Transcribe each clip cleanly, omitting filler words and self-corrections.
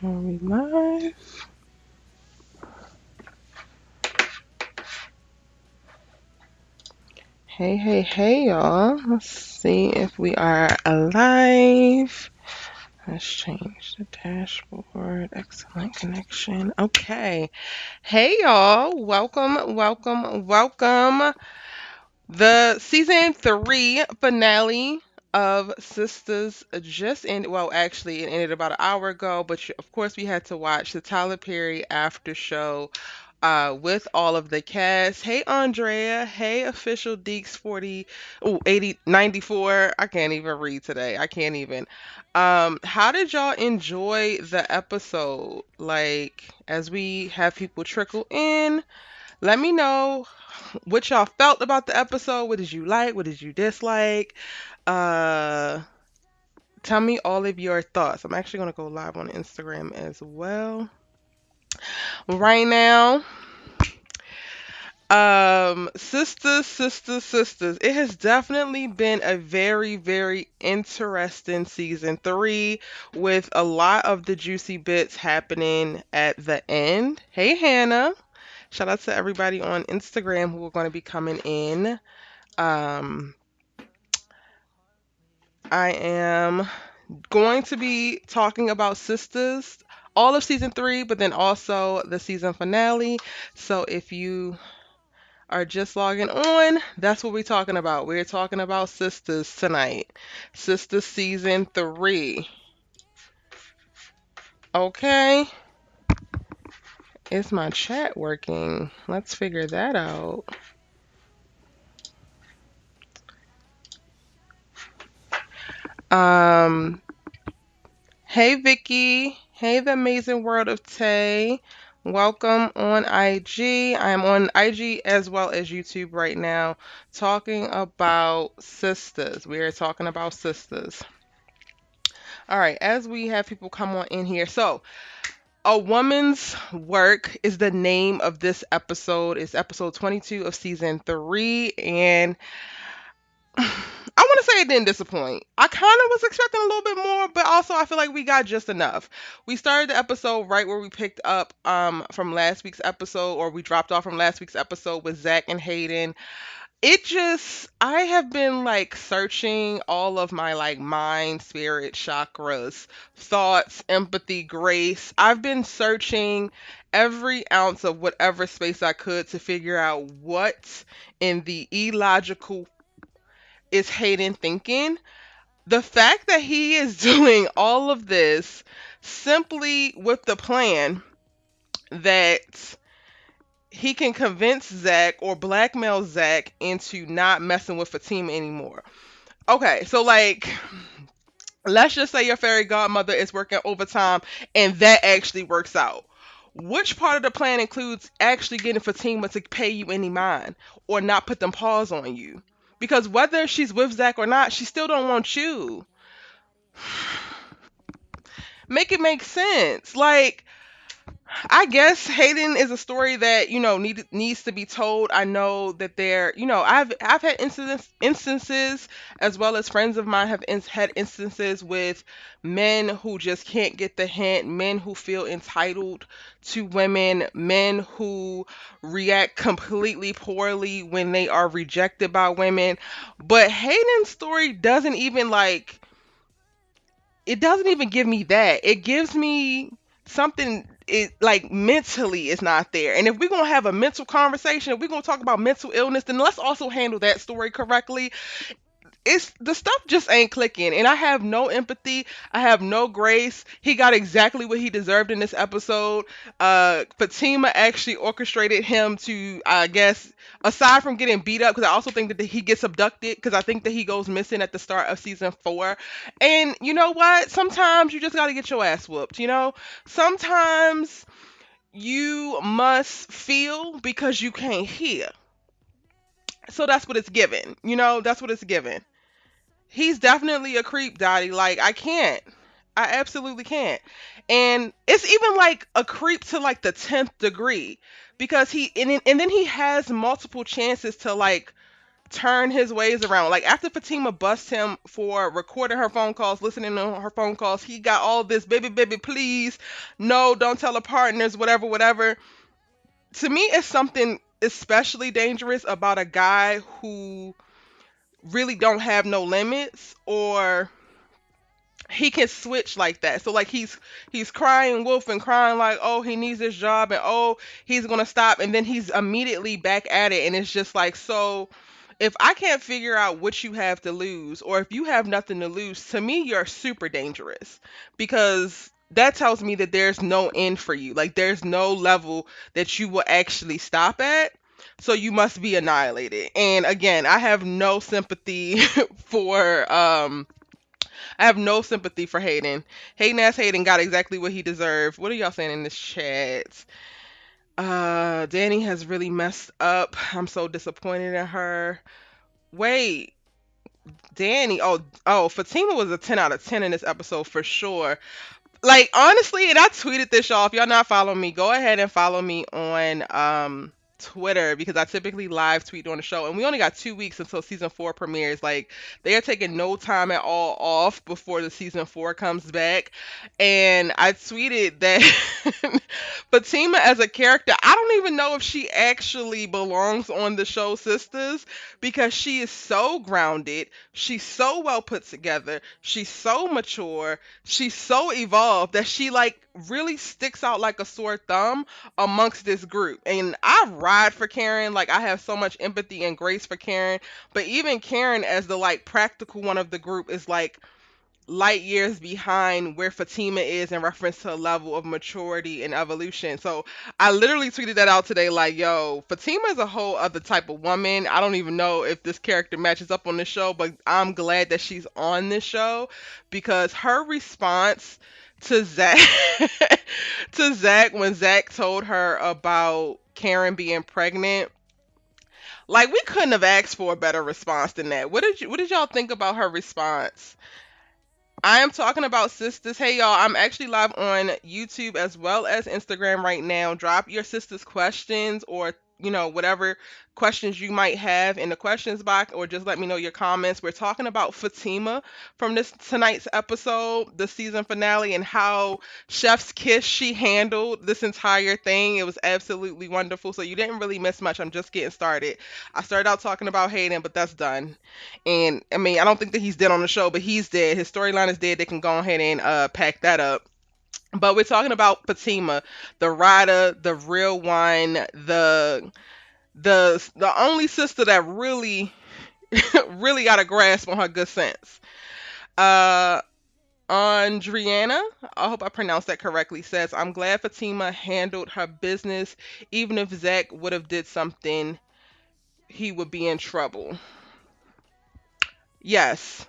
Are we live? Hey, hey, hey, y'all. Let's see if we are alive. Let's change the dashboard. Excellent connection. Okay. Hey, y'all. Welcome, welcome, welcome. The season 3 finale of Sistas just ended. Well, actually, it ended about an hour ago, but of course, we had to watch the Tyler Perry after show with all of the cast. Hey, Andrea. Hey, official Deeks 40, oh, 80, 94. I can't even read today. I can't even. How did y'all enjoy the episode? Like, as we have people trickle in, let me know what y'all felt about the episode. What did you like? What did you dislike? Uh, Tell me all of your thoughts. I'm actually gonna go live on Instagram as well right now. Sisters. It has definitely been a very, very interesting season 3 with a lot of the juicy bits happening at the end. Hey, Hannah. Shout out to everybody on Instagram who are going to be coming in. Um, I am going to be talking about Sisters, all of season 3, but then also the season finale. So if you are just logging on, that's what we're talking about. We're talking about Sisters tonight. Sisters season 3. Okay. Is my chat working? Let's figure that out. Um, hey Vicky. Hey the amazing world of Tay. Welcome on IG. I am on IG as well as YouTube right now talking about Sisters. We are talking about Sisters. All right, as we have people come on in here. So, A Woman's Work is the name of this episode. It's episode 22 of season 3. And I want to say it didn't disappoint. I kind of was expecting a little bit more, but also I feel like we got just enough. We started the episode right where we picked up from last week's episode, or we dropped off from last week's episode with Zach and Hayden. It just, I have been like searching all of my like mind, spirit, chakras, thoughts, empathy, grace. I've been searching every ounce of whatever space I could to figure out what in the illogical is Hayden thinking. The fact that he is doing all of this simply with the plan that he can convince Zach or blackmail Zach into not messing with Fatima anymore. Okay, so like, let's just say your fairy godmother is working overtime and that actually works out. Which part of the plan includes actually getting Fatima to pay you any mind or not put them paws on you? Because whether she's with Zach or not, she still don't want you. Make it make sense. Like, I guess Hayden is a story that needs to be told. I know that I've had instances as well as friends of mine have had instances with men who just can't get the hint, men who feel entitled to women, men who react completely poorly when they are rejected by women. But Hayden's story doesn't even like it doesn't even give me that. It gives me something it like mentally is not there. And if we're gonna have a mental conversation, if we're gonna talk about mental illness, then let's also handle that story correctly. It's the stuff just ain't clicking, and I have no empathy. I have no grace. He got exactly what he deserved in this episode. Fatima actually orchestrated him to, I guess, aside from getting beat up, because I also think that he gets abducted, because I think that he goes missing at the start of season 4. And you know what, sometimes you just got to get your ass whooped. Sometimes you must feel because you can't hear. So that's what it's given. That's what it's given. He's definitely a creep, Dottie. Like, I can't. I absolutely can't. And it's even like a creep to like the 10th degree, because and then he has multiple chances to like turn his ways around. Like after Fatima bust him for recording her phone calls, listening to her phone calls, he got all this, baby, baby, please, no, don't tell her partners, whatever, whatever. To me, it's something especially dangerous about a guy who really don't have no limits, or he can switch like that. So like he's crying wolf and crying like, oh, he needs this job, and oh, he's gonna stop, and then he's immediately back at it, and it's just like, so if I can't figure out what you have to lose, or if you have nothing to lose, to me you're super dangerous, because that tells me that there's no end for you. Like there's no level that you will actually stop at. So you must be annihilated. And again, for I have no sympathy for Hayden. Hayden ass Hayden got exactly what he deserved. What are y'all saying in this chat? Danni has really messed up. I'm so disappointed in her. Wait, Danni. Oh, Fatima was a 10 out of 10 in this episode for sure. Like honestly, and I tweeted this, y'all. If y'all not following me, go ahead and follow me on Twitter, because I typically live tweet on the show, and we only got 2 weeks until season 4 premieres. Like they are taking no time at all off before the season 4 comes back, and I tweeted that Fatima as a character, I don't even know if she actually belongs on the show Sisters, because she is so grounded, she's so well put together, she's so mature, she's so evolved that she like really sticks out like a sore thumb amongst this group. And I ride for Karen. Like I have so much empathy and grace for Karen. But even Karen as the like practical one of the group is like light years behind where Fatima is in reference to a level of maturity and evolution. So I literally tweeted that out today, like, yo, Fatima is a whole other type of woman. I don't even know if this character matches up on the show, but I'm glad that she's on this show, because her response to Zach to Zach when Zach told her about Karen being pregnant, like we couldn't have asked for a better response than that. What did y'all think about her response? I am talking about Sisters. Hey y'all, I'm actually live on YouTube as well as Instagram right now. Drop your sisters questions, or whatever questions you might have in the questions box, or just let me know your comments. We're talking about Fatima from this tonight's episode, the season finale, and how Chef's Kiss she handled this entire thing. It was absolutely wonderful. So you didn't really miss much. I'm just getting started. I started out talking about Hayden, but that's done. And I mean, I don't think that he's dead on the show, but he's dead. His storyline is dead. They can go ahead and pack that up. But we're talking about Fatima, the rider, the real one, the only sister that really really got a grasp on her good sense. Uh Andriana, I hope I pronounced that correctly, says, I'm glad Fatima handled her business. Even if Zach would have did something, he would be in trouble. Yes.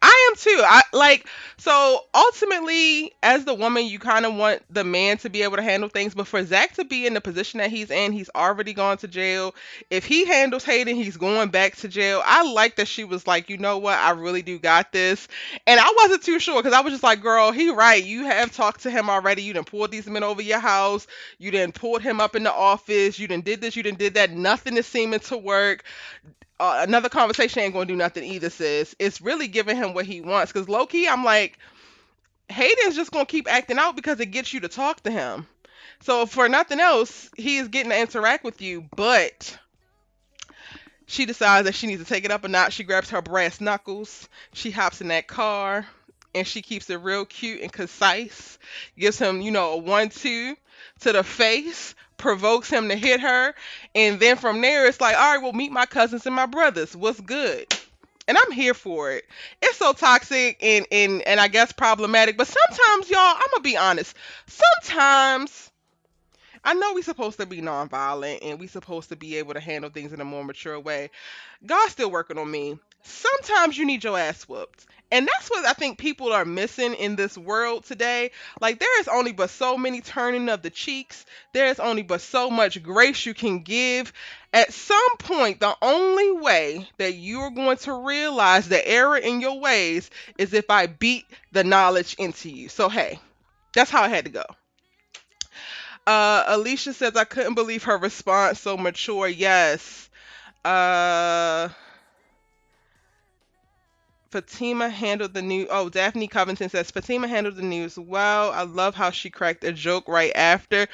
I am too. I like, so ultimately as the woman you kind of want the man to be able to handle things, but for Zach to be in the position that he's in, he's already gone to jail. If he handles Hayden, he's going back to jail. I like that she was like, you know what, I really do got this. And I wasn't too sure, because I was just like, girl, he right. You have talked to him already. You done pulled these men over your house. You done pulled him up in the office. You done did this. You done did that. Nothing is seeming to work. Another conversation ain't gonna do nothing either, sis. It's really giving him what he wants. Because low key, I'm like, Hayden's just gonna keep acting out because it gets you to talk to him. So for nothing else, he is getting to interact with you. But she decides that she needs to take it up a notch. She grabs her brass knuckles. She hops in that car, and she keeps it real cute and concise. Gives him, a 1-2 to the face, provokes him to hit her, and then from there it's like, all right, well, meet my cousins and my brothers. What's good? And I'm here for it. It's so toxic and I guess problematic, but sometimes, y'all, I'm gonna be honest. Sometimes I know we supposed to be nonviolent and we supposed to be able to handle things in a more mature way. God's still working on me. Sometimes you need your ass whooped. And that's what I think people are missing in this world today. Like, there is only but so many turning of the cheeks. There is only but so much grace you can give. At some point, the only way that you're going to realize the error in your ways is if I beat the knowledge into you. So, hey, that's how I had to go. Alicia says, I couldn't believe her response. So mature. Yes. Uh, Fatima handled the news. Oh, Daphne Covington says Fatima handled the news well. I love how she cracked a joke right after.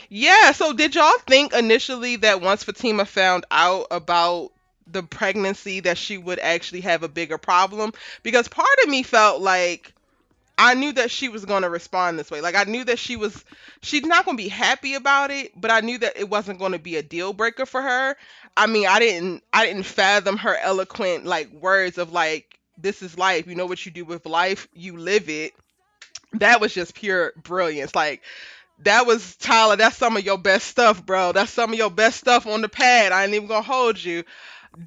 Yeah, so did y'all think initially that once Fatima found out about the pregnancy that she would actually have a bigger problem? Because part of me felt like I knew that she was going to respond this way. Like I knew that she's not going to be happy about it, but I knew that it wasn't going to be a deal breaker for her. I mean, I didn't fathom her eloquent like words of like this is life. You know what you do with life, you live it. That was just pure brilliance. Like that was Tyler, that's some of your best stuff, bro. That's some of your best stuff on the pad. I ain't even going to hold you.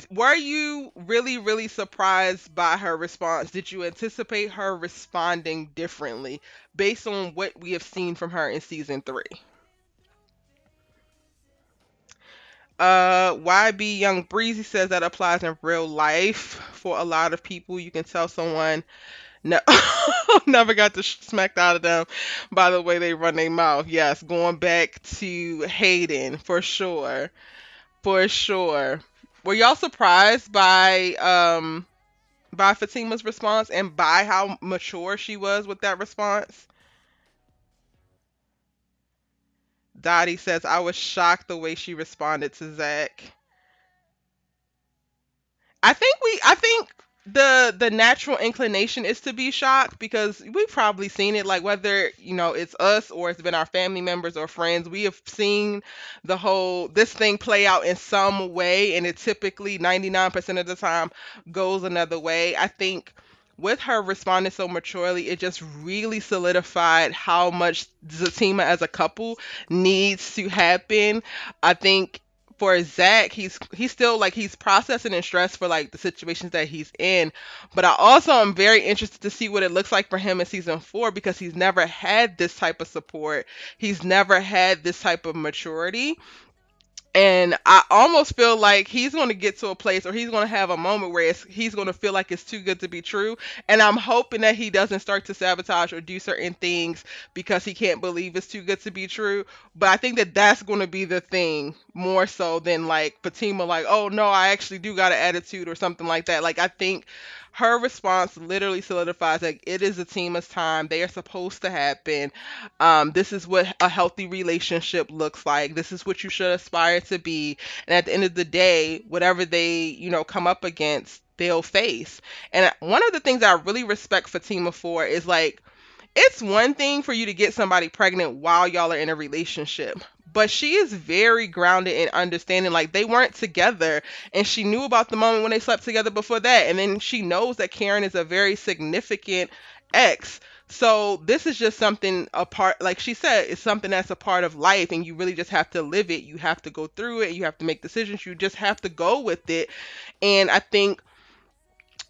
Were you really, really surprised by her response? Did you anticipate her responding differently based on what we have seen from her in season three? YB Young Breezy says that applies in real life for a lot of people. You can tell someone no, never got smacked out of them by the way they run their mouth. Yes, going back to Hayden for sure, for sure. Were y'all surprised by Fatima's response and by how mature she was with that response? Dottie says, I was shocked the way she responded to Zach. I think the natural inclination is to be shocked because we've probably seen it, like whether it's us or it's been our family members or friends, we have seen the whole this thing play out in some way, and it typically 99% of the time goes another way. I think with her responding so maturely, it just really solidified how much Zatima as a couple needs to happen. I think for Zach, he's still like he's processing and stressed for like the situations that he's in. But I also am very interested to see what it looks like for him in season four because he's never had this type of support. He's never had this type of maturity. And I almost feel like he's going to get to a place or he's going to have a moment where he's going to feel like it's too good to be true. And I'm hoping that he doesn't start to sabotage or do certain things because he can't believe it's too good to be true. But I think that that's going to be the thing more so than like Fatima, like, oh no, I actually do got an attitude or something like that. Like, I think her response literally solidifies like it is Atima's time. They are supposed to happen. This is what a healthy relationship looks like. This is what you should aspire to be. And at the end of the day, whatever they, come up against, they'll face. And one of the things I really respect Fatima for is like, it's one thing for you to get somebody pregnant while y'all are in a relationship. But she is very grounded in understanding like they weren't together and she knew about the moment when they slept together before that. And then she knows that Karen is a very significant ex. So this is just something a part, like she said, it's something that's a part of life and you really just have to live it. You have to go through it. You have to make decisions. You just have to go with it. And I think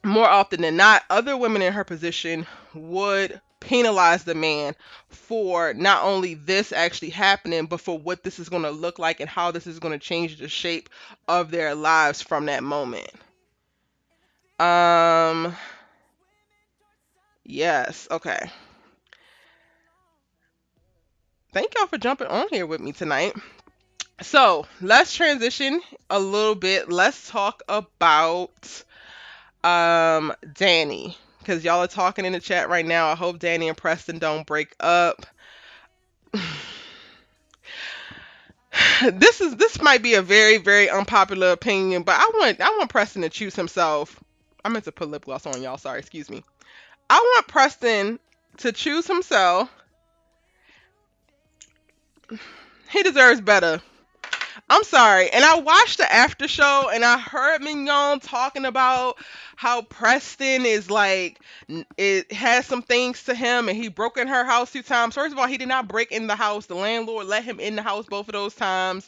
more often than not, other women in her position would penalize the man for not only this actually happening, but for what this is going to look like and how this is going to change the shape of their lives from that moment. Um, yes, okay. Thank y'all for jumping on here with me tonight. So let's transition a little bit. Let's talk about Danni. Because y'all are talking in the chat right now. I hope Danni and Preston don't break up. This might be a very, very unpopular opinion, but I want Preston to choose himself. I meant to put lip gloss on y'all, sorry, excuse me. I want Preston to choose himself. He deserves better. I'm sorry. And I watched the after show and I heard Mignon talking about how Preston is like, it has some things to him and he broke in her house 2 times. First of all, he did not break in the house. The landlord let him in the house both of those times.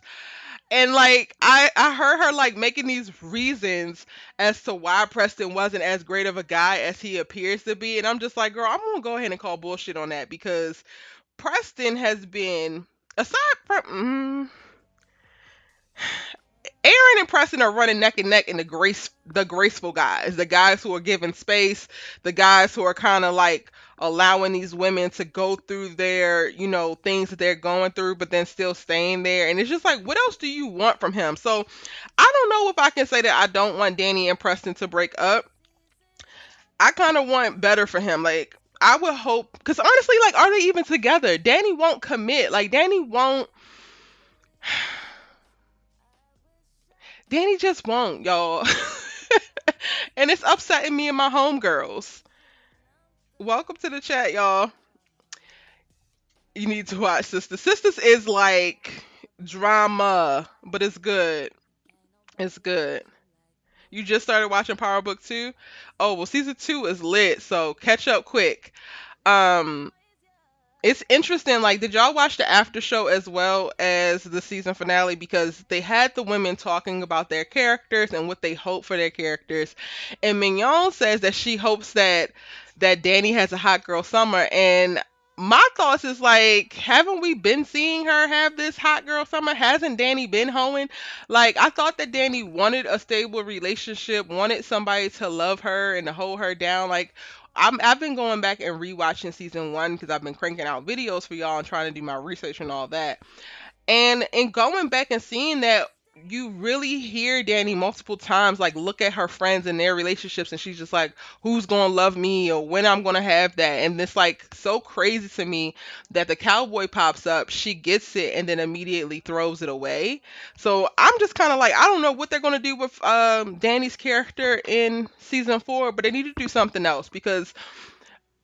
And like, I heard her like making these reasons as to why Preston wasn't as great of a guy as he appears to be. And I'm just like, girl, I'm going to go ahead and call bullshit on that because Preston has been, aside from, Aaron and Preston are running neck and neck in the graceful guys, the guys who are giving space, the guys who are kind of like allowing these women to go through their, things that they're going through, but then still staying there. And it's just like, what else do you want from him? So I don't know if I can say that I don't want Danni and Preston to break up. I kind of want better for him. Like, I would hope, because honestly, like, are they even together? Danny won't commit. Like, Danny won't. Danny just won't, y'all. And it's upsetting me and my homegirls. Welcome to the chat, y'all. You need to watch Sistas. Sistas is like drama, but it's good. It's good. You just started watching Power Book 2? Oh, well, season 2 is lit, so catch up quick. Um, it's interesting. Like, did y'all watch the after show as well as the season finale? Because they had the women talking about their characters and what they hope for their characters. And Mignon says that she hopes that Danny has a hot girl summer. And my thoughts is like, haven't we been seeing her have this hot girl summer? Hasn't Danny been hoeing? Like, I thought that Danny wanted a stable relationship, wanted somebody to love her and to hold her down. Like, I've been going back and rewatching season 1 because I've been cranking out videos for y'all and trying to do my research and all that. And in going back and seeing that, you really hear Danny multiple times like look at her friends and their relationships, and she's just like, who's gonna love me or when I'm gonna have that. And it's like so crazy to me that the cowboy pops up, she gets it, and then immediately throws it away. So I'm just kind of like, I don't know what they're gonna do with Danny's character in season 4, but they need to do something else, because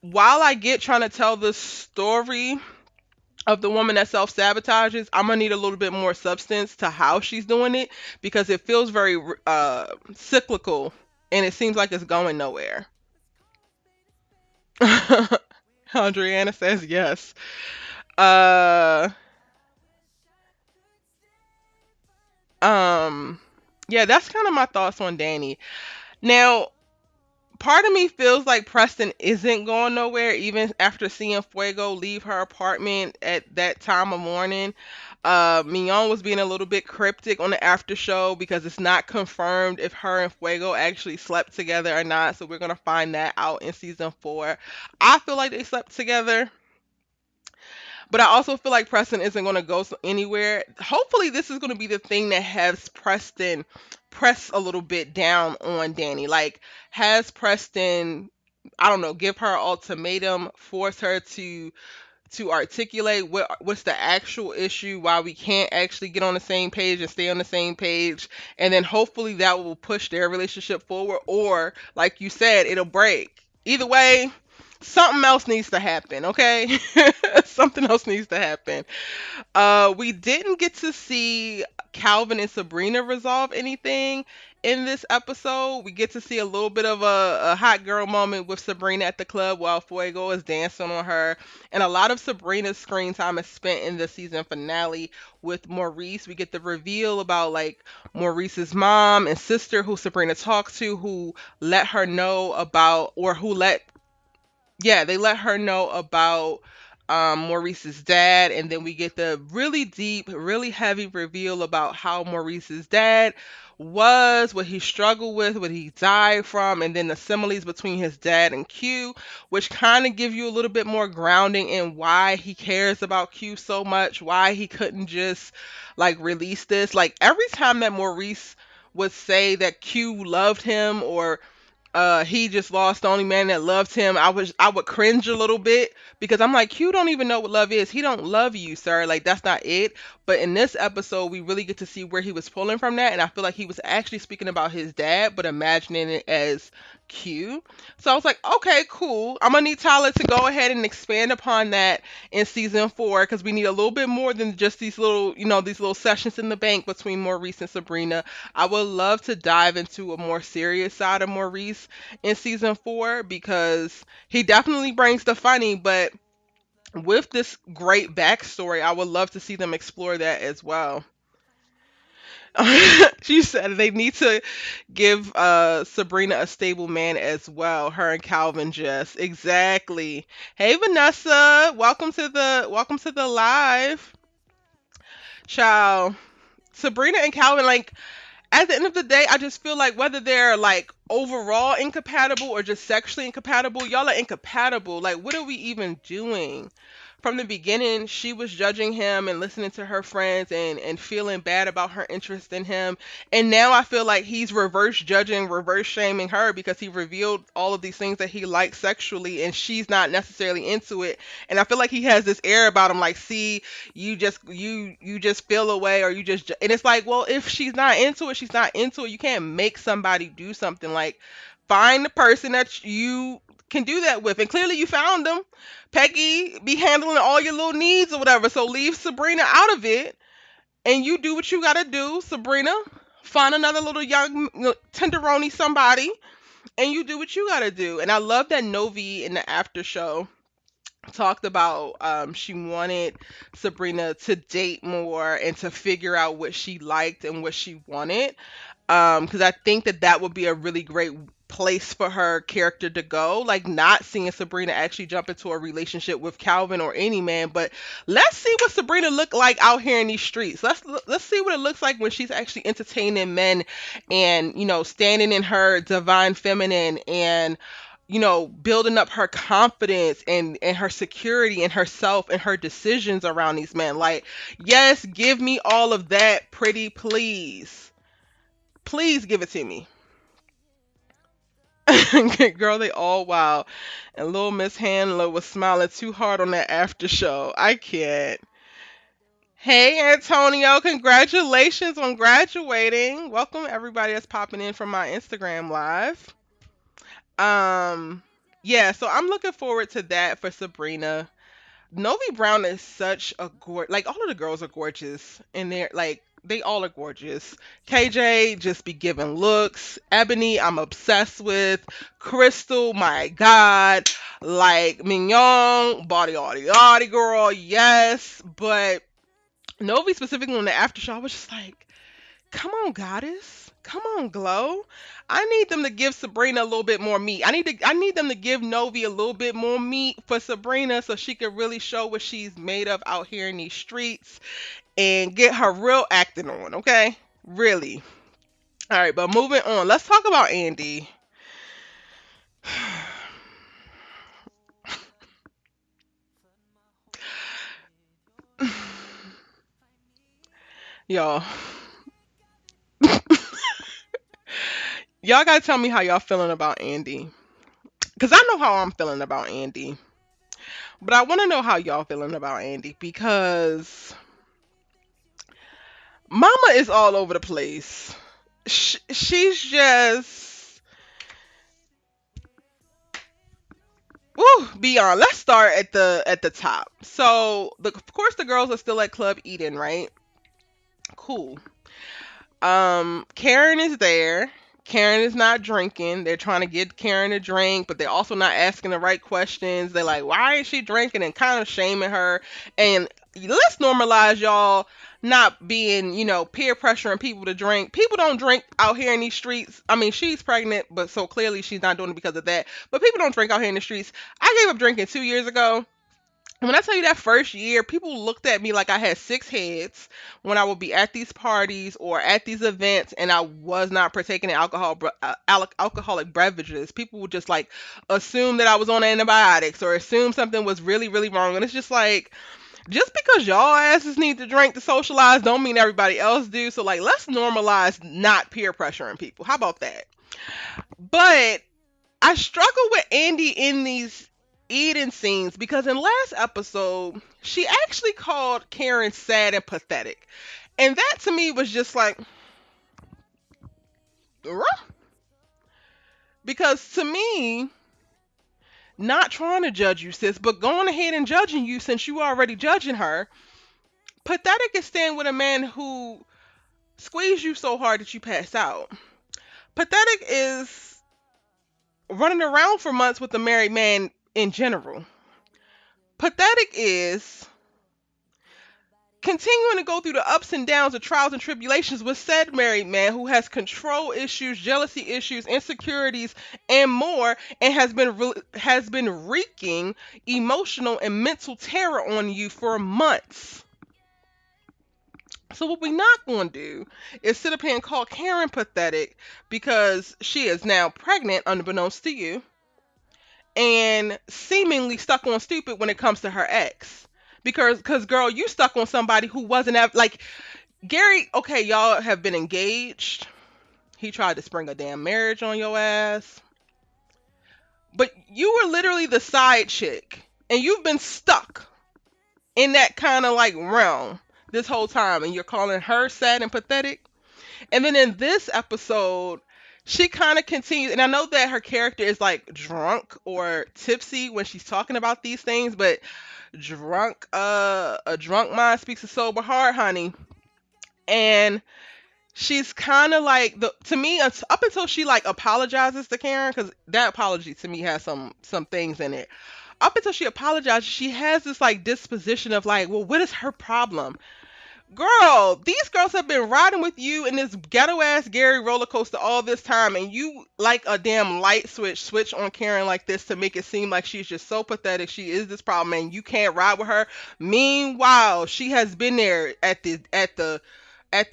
while I get trying to tell the story of the woman that self sabotages, I'm gonna need a little bit more substance to how she's doing it, because it feels very cyclical and it seems like it's going nowhere. Andrea says yes. Uh, um, yeah, that's kind of my thoughts on Danny. Now, part of me feels like Preston isn't going nowhere even after seeing Fuego leave her apartment at that time of morning. Mignon was being a little bit cryptic on the after show because it's not confirmed if her and Fuego actually slept together or not. So we're gonna find that out in season 4. I feel like they slept together, but I also feel like Preston isn't going to go anywhere. Hopefully, this is going to be the thing that has Preston press a little bit down on Danny. Like, has Preston, I don't know, give her an ultimatum, force her to articulate what's the actual issue, why we can't actually get on the same page and stay on the same page, and then hopefully that will push their relationship forward. Or, like you said, it'll break. Either way, something else needs to happen, okay? Something else needs to happen. We didn't get to see Calvin and Sabrina resolve anything in this episode. We get to see a little bit of a hot girl moment with Sabrina at the club while Fuego is dancing on her. And a lot of Sabrina's screen time is spent in the season finale with Maurice. We get the reveal about like Maurice's mom and sister who Sabrina talked to, who let her know about, or who let, yeah, they let her know about Maurice's dad. And then we get the really deep, really heavy reveal about how Maurice's dad was, what he struggled with, what he died from, and then the similes between his dad and Q, which kind of give you a little bit more grounding in why he cares about Q so much, why he couldn't just like release this. Like, every time that Maurice would say that Q loved him, or he just lost the only man that loved him, I would cringe a little bit, because I'm like, Q don't even know what love is. He don't love you, sir. Like, that's not it. But in this episode, we really get to see where he was pulling from that, and I feel like he was actually speaking about his dad, but imagining it as Q. So I was like, okay, cool. I'm gonna need Tyler to go ahead and expand upon that in season 4, because we need a little bit more than just these little, these little sessions in the bank between Maurice and Sabrina. I would love to dive into a more serious side of Maurice in season 4, because he definitely brings the funny, but with this great backstory, I would love to see them explore that as well. She said they need to give Sabrina a stable man as well. Her and Calvin just exactly. Hey Vanessa, welcome to the live. Ciao. Sabrina and Calvin, like, at the end of the day, I just feel like whether they're like overall incompatible or just sexually incompatible, y'all are incompatible. Like, what are we even doing? from the beginning she was judging him and listening to her friends and feeling bad about her interest in him. And now I feel like he's reverse judging, reverse shaming her because he revealed all of these things that he likes sexually and she's not necessarily into it. And I feel like he has this air about him like, see, you just feel away or you just and it's like, well, if she's not into it, she's not into it. You can't make somebody do something. Like, find the person that you can do that with. And clearly you found them. Peggy be handling all your little needs or whatever. So leave Sabrina out of it and you do what you gotta do, Sabrina. Find another little young tenderoni somebody and you do what you gotta do. And I love that Novi in the after show talked about she wanted Sabrina to date more and to figure out what she liked and what she wanted, because I think that that would be a really great place for her character to go. Like, not seeing Sabrina actually jump into a relationship with Calvin or any man, but let's see what Sabrina look like out here in these streets. Let's see what it looks like when she's actually entertaining men and, standing in her divine feminine and, building up her confidence and her security in herself and her decisions around these men. Like, yes, give me all of that, pretty please. Please give it to me. Girl, they all wild. And little Miss Handler was smiling too hard on that after show. I can't. Hey, Antonio, congratulations on graduating. Welcome everybody that's popping in from my Instagram live. Um, yeah, so I'm looking forward to that for Sabrina. Novi Brown is such a like, all of the girls are gorgeous and they're like, they all are gorgeous. KJ just be giving looks. Ebony, I'm obsessed with. Crystal, my God. Like, Mignon, body, body, girl, yes. But Novi specifically on the after show, I was just like, come on, goddess. Come on, Glow. I need them to give Sabrina a little bit more meat. I need them to give Novi a little bit more meat for Sabrina so she can really show what she's made of out here in these streets and get her real acting on, okay? Really. All right, but moving on. Let's talk about Andi. Y'all. Y'all gotta tell me how y'all feeling about Andi. Cause I know how I'm feeling about Andi. But I wanna know how y'all feeling about Andi because Mama is all over the place. She's just beyond. Let's start at the top. So, of course, the girls are still at Club Eden, right? Cool. Karen is there. Karen is not drinking. They're trying to get Karen a drink, but they're also not asking the right questions. They're like, why is she drinking? And kind of shaming her. And let's normalize y'all not being, peer pressuring people to drink. People don't drink out here in these streets. I mean, she's pregnant, but so clearly she's not doing it because of that. But people don't drink out here in the streets. I gave up drinking 2 years ago. When I tell you that first year, people looked at me like I had six heads when I would be at these parties or at these events and I was not partaking in alcoholic beverages. People would just like assume that I was on antibiotics or assume something was really, really wrong. And it's just like, just because y'all asses need to drink to socialize don't mean everybody else do. So, like, let's normalize not peer pressuring people. How about that? But I struggle with Andi in these Eden scenes because in last episode she actually called Karen sad and pathetic, and that to me was just like, "Ruh?" Because to me, not trying to judge you, sis, but going ahead and judging you since you already judging her. Pathetic is staying with a man who squeezed you so hard that you pass out. Pathetic is running around for months with a married man in general. Pathetic is continuing to go through the ups and downs of trials and tribulations with said married man who has control issues, jealousy issues, insecurities, and more, and has been wreaking emotional and mental terror on you for months. So what we're not going to do is sit up here and call Karen pathetic because she is now pregnant, unbeknownst to you, and seemingly stuck on stupid when it comes to her ex. Because girl, you stuck on somebody who wasn't like Gary. Okay, y'all have been engaged. He tried to spring a damn marriage on your ass. But you were literally the side chick. And you've been stuck in that kind of like realm this whole time. And you're calling her sad and pathetic. And then in this episode, she kind of continues. And I know that her character is like drunk or tipsy when she's talking about these things. But a drunk mind speaks a sober heart, honey. And she's kind of like the to me up until she like apologizes to Karen, because that apology to me has some things in it. Up until she apologizes, she has this like disposition of like, well, what is her problem? Girl, these girls have been riding with you in this ghetto ass Gary roller coaster all this time, and you like a damn light switch on Karen like this to make it seem like she's just so pathetic. She is this problem, and you can't ride with her. Meanwhile, she has been there at the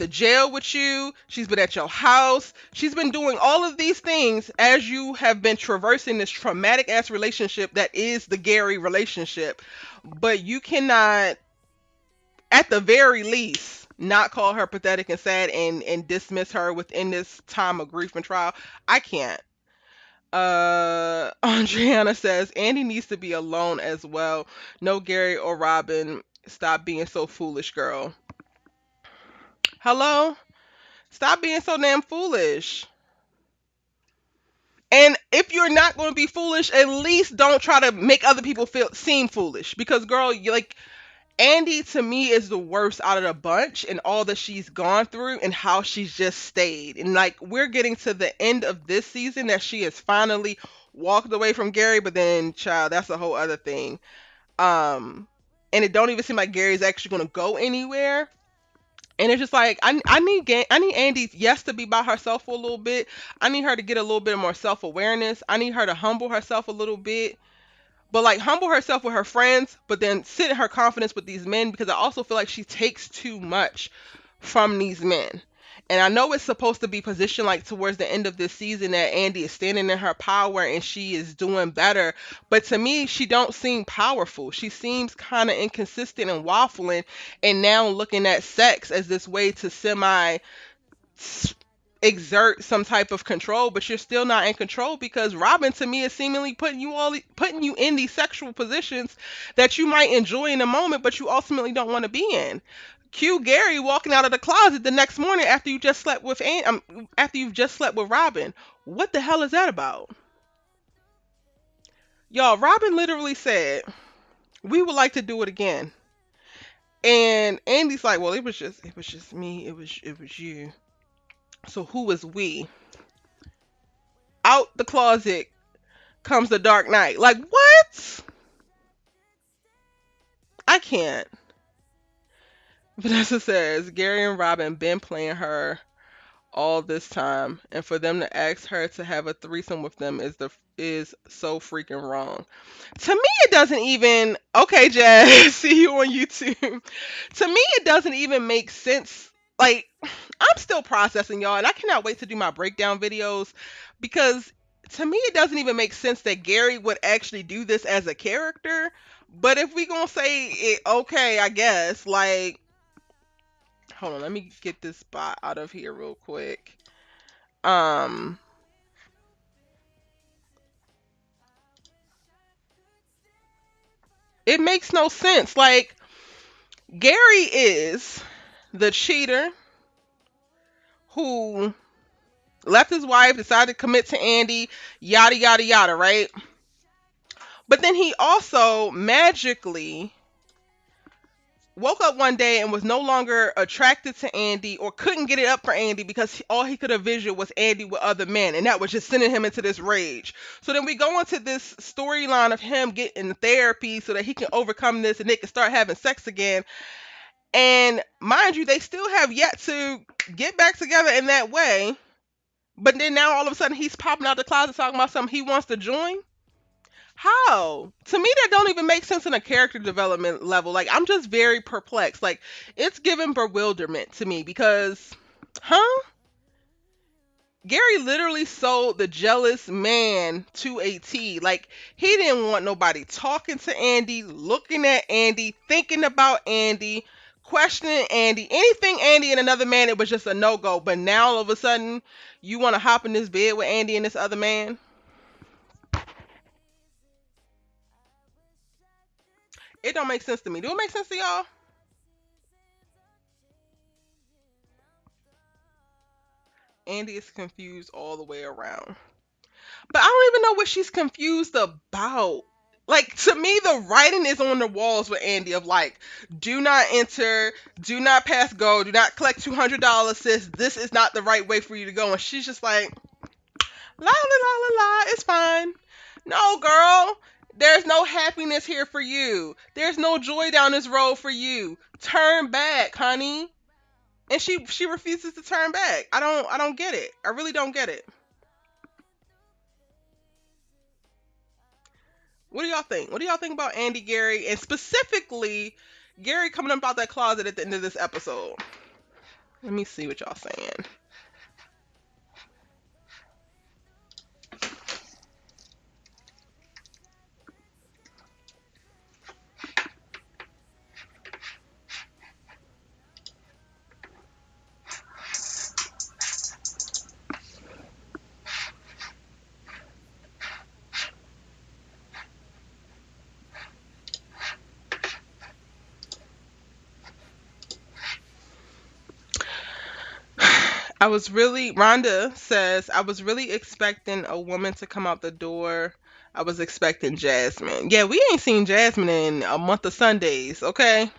jail with you. She's been at your house. She's been doing all of these things as you have been traversing this traumatic ass relationship that is the Gary relationship. But you cannot, at the very least, not call her pathetic and sad and dismiss her within this time of grief and trial. I can't. Andriana says Andi needs to be alone as well. No Gary or Robin. Stop being so foolish, girl. Hello? Stop being so damn foolish. And if you're not going to be foolish, at least don't try to make other people seem foolish. Because girl, you like Andi to me is the worst out of the bunch and all that she's gone through and how she's just stayed. And like we're getting to the end of this season that she has finally walked away from Gary, but then child, that's a whole other thing. And it don't even seem like Gary's actually going to go anywhere. And it's just like I need Andi, yes, to be by herself for a little bit. I need her to get a little bit more self awareness. I need her to humble herself a little bit, but like humble herself with her friends, but then sit in her confidence with these men, because I also feel like she takes too much from these men. And I know it's supposed to be positioned like towards the end of this season that Andi is standing in her power and she is doing better. But to me, she don't seem powerful. She seems kind of inconsistent and waffling, and now looking at sex as this way to semi exert some type of control, but you're still not in control, because Robin to me is seemingly putting you in these sexual positions that you might enjoy in a moment, but you ultimately don't want to be in. Cue Gary walking out of the closet the next morning after you just slept with after you've just slept with Robin. What the hell is that about? Y'all, Robin literally said, "We would like to do it again." And Andy's like, "Well, it was just me. It was you. So who was we?" Out the closet comes the Dark Knight. Like, what? I can't. Vanessa says Gary and Robin been playing her all this time, and for them to ask her to have a threesome with them is so freaking wrong. To me, it doesn't even. Okay, Jazz, see you on YouTube. To me, it doesn't even make sense. Like, I'm still processing, y'all, and I cannot wait to do my breakdown videos, because to me, it doesn't even make sense that Gary would actually do this as a character. But if we gonna say it, okay, I guess, like, hold on, let me get this spot out of here real quick. Um, it makes no sense. Like, Gary is the cheater who left his wife, decided to commit to Andi, yada yada yada, right? But then he also magically woke up one day and was no longer attracted to Andi, or couldn't get it up for Andi, because all he could envision was Andi with other men, and that was just sending him into this rage. So then we go into this storyline of him getting therapy so that he can overcome this and they can start having sex again. And mind you, they still have yet to get back together in that way. But then now all of a sudden he's popping out the closet talking about something he wants to join. How? To me, that don't even make sense in a character development level. Like, I'm just very perplexed. Like, it's given bewilderment to me because, huh? Gary literally sold the jealous man to a T. Like, he didn't want nobody talking to Andi, looking at Andi, thinking about Andi, questioning Andi. Anything Andi and another man, it was just a no go. But now all of a sudden, you want to hop in this bed with Andi and this other man? It don't make sense to me. Do it make sense to y'all? Andi is confused all the way around. But I don't even know what she's confused about. Like, to me, the writing is on the walls with Andi of like, do not enter, do not pass go, do not collect $200, sis. This is not the right way for you to go. And she's just like, la la la la la, it's fine. No, girl, there's no happiness here for you. There's no joy down this road for you. Turn back, honey. And she refuses to turn back. I don't get it. I really don't get it. What do y'all think? What do y'all think about Andi, Gary, and specifically Gary coming up out that closet at the end of this episode? Let me see what y'all saying. Rhonda says, I was really expecting a woman to come out the door. I was expecting Jasmine. Yeah, we ain't seen Jasmine in a month of Sundays, okay?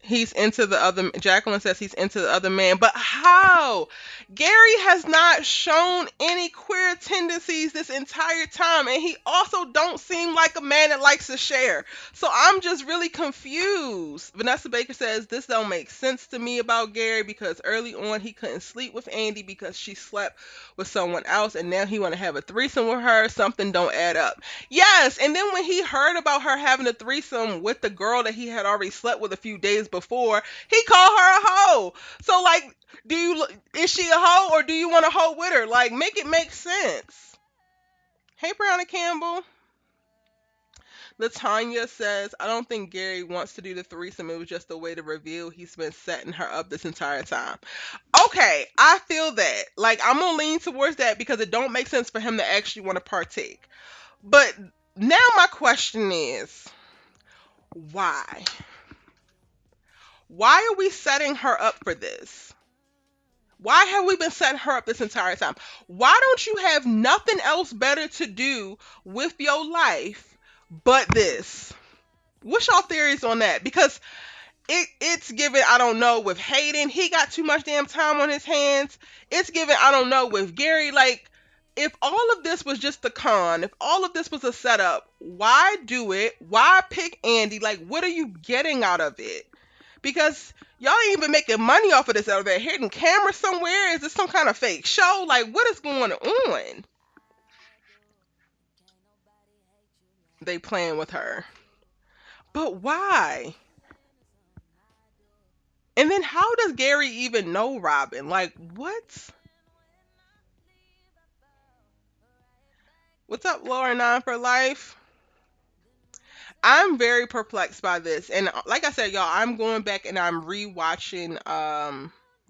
He's into the other. Jacqueline says he's into the other man, but how? Gary has not shown any queer tendencies this entire time, and he also don't seem like a man that likes to share. So I'm just really confused. Vanessa Baker says this don't make sense to me about Gary because early on he couldn't sleep with Andi because she slept with someone else, and now he want to have a threesome with her. Something don't add up. Yes, and then when he heard about her having a threesome with the girl that he had already slept with a few days before, he called her a hoe. So like, is she a hoe or do you want a hoe with her? Like, make it make sense. Hey, Brianna Campbell. Latanya says, I don't think Gary wants to do the threesome. It was just a way to reveal he's been setting her up this entire time. Okay, I feel that. Like, I'm gonna lean towards that because it don't make sense for him to actually want to partake. But now my question is, why? Why are we setting her up for this? Why have we been setting her up this entire time? Why don't you have nothing else better to do with your life but this? What's y'all theories on that? Because it's given, I don't know, with Hayden, he got too much damn time on his hands. It's given, I don't know, with Gary, like, if all of this was just a con, if all of this was a setup, why do it? Why pick Andi? Like, what are you getting out of it? Because y'all ain't even making money off of this. Are they hidden camera somewhere? Is this some kind of fake show? Like, what is going on? They playing with her. But why? And then how does Gary even know Robin? Like, what? What's up, Laura Nine for Life? I'm very perplexed by this. And like I said, y'all, I'm going back and I'm rewatching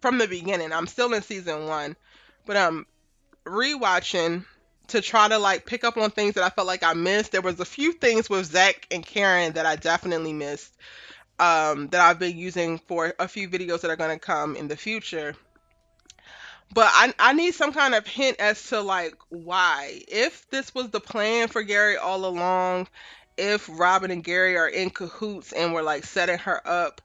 from the beginning. I'm still in season 1, but I'm rewatching to try to like pick up on things that I felt like I missed. There was a few things with Zach and Karen that I definitely missed, that I've been using for a few videos that are going to come in the future. But I need some kind of hint as to like why. If this was the plan for Gary all along, if Robin and Gary are in cahoots and we're like setting her up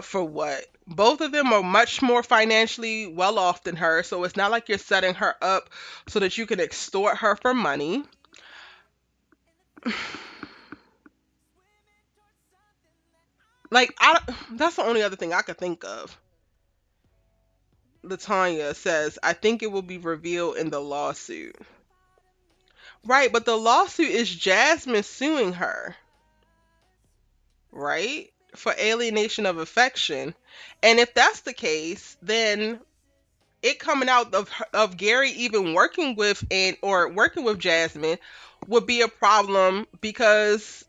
for what? Both of them are much more financially well off than her, so it's not like you're setting her up so that you can extort her for money. Like, that's the only other thing I could think of. Latanya says, I think it will be revealed in the lawsuit. Right, but the lawsuit is Jasmine suing her, right? For alienation of affection. And if that's the case, then it coming out of Gary even working with and or working with Jasmine would be a problem because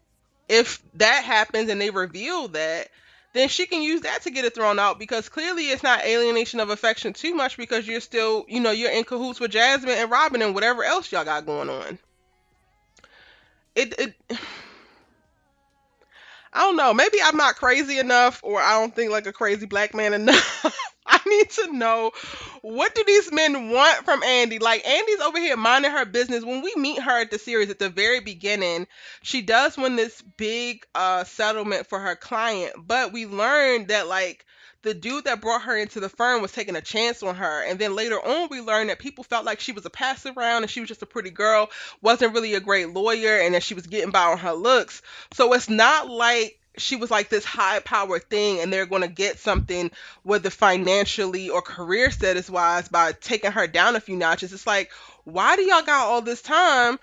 if that happens and they reveal that, then she can use that to get it thrown out because clearly it's not alienation of affection too much because you're still, you're in cahoots with Jasmine and Robin and whatever else y'all got going on. It I don't know. Maybe I'm not crazy enough, or I don't think like a crazy black man enough. I need to know, what do these men want from Andi? Like, Andi's over here minding her business. When we meet her at the series at the very beginning, she does win this big settlement for her client, but we learned that like the dude that brought her into the firm was taking a chance on her. And then later on, we learned that people felt like she was a pass around and she was just a pretty girl, wasn't really a great lawyer, and that she was getting by on her looks. So it's not like she was like this high powered thing and they're going to get something, whether financially or career status wise, by taking her down a few notches. It's like, why do y'all got all this time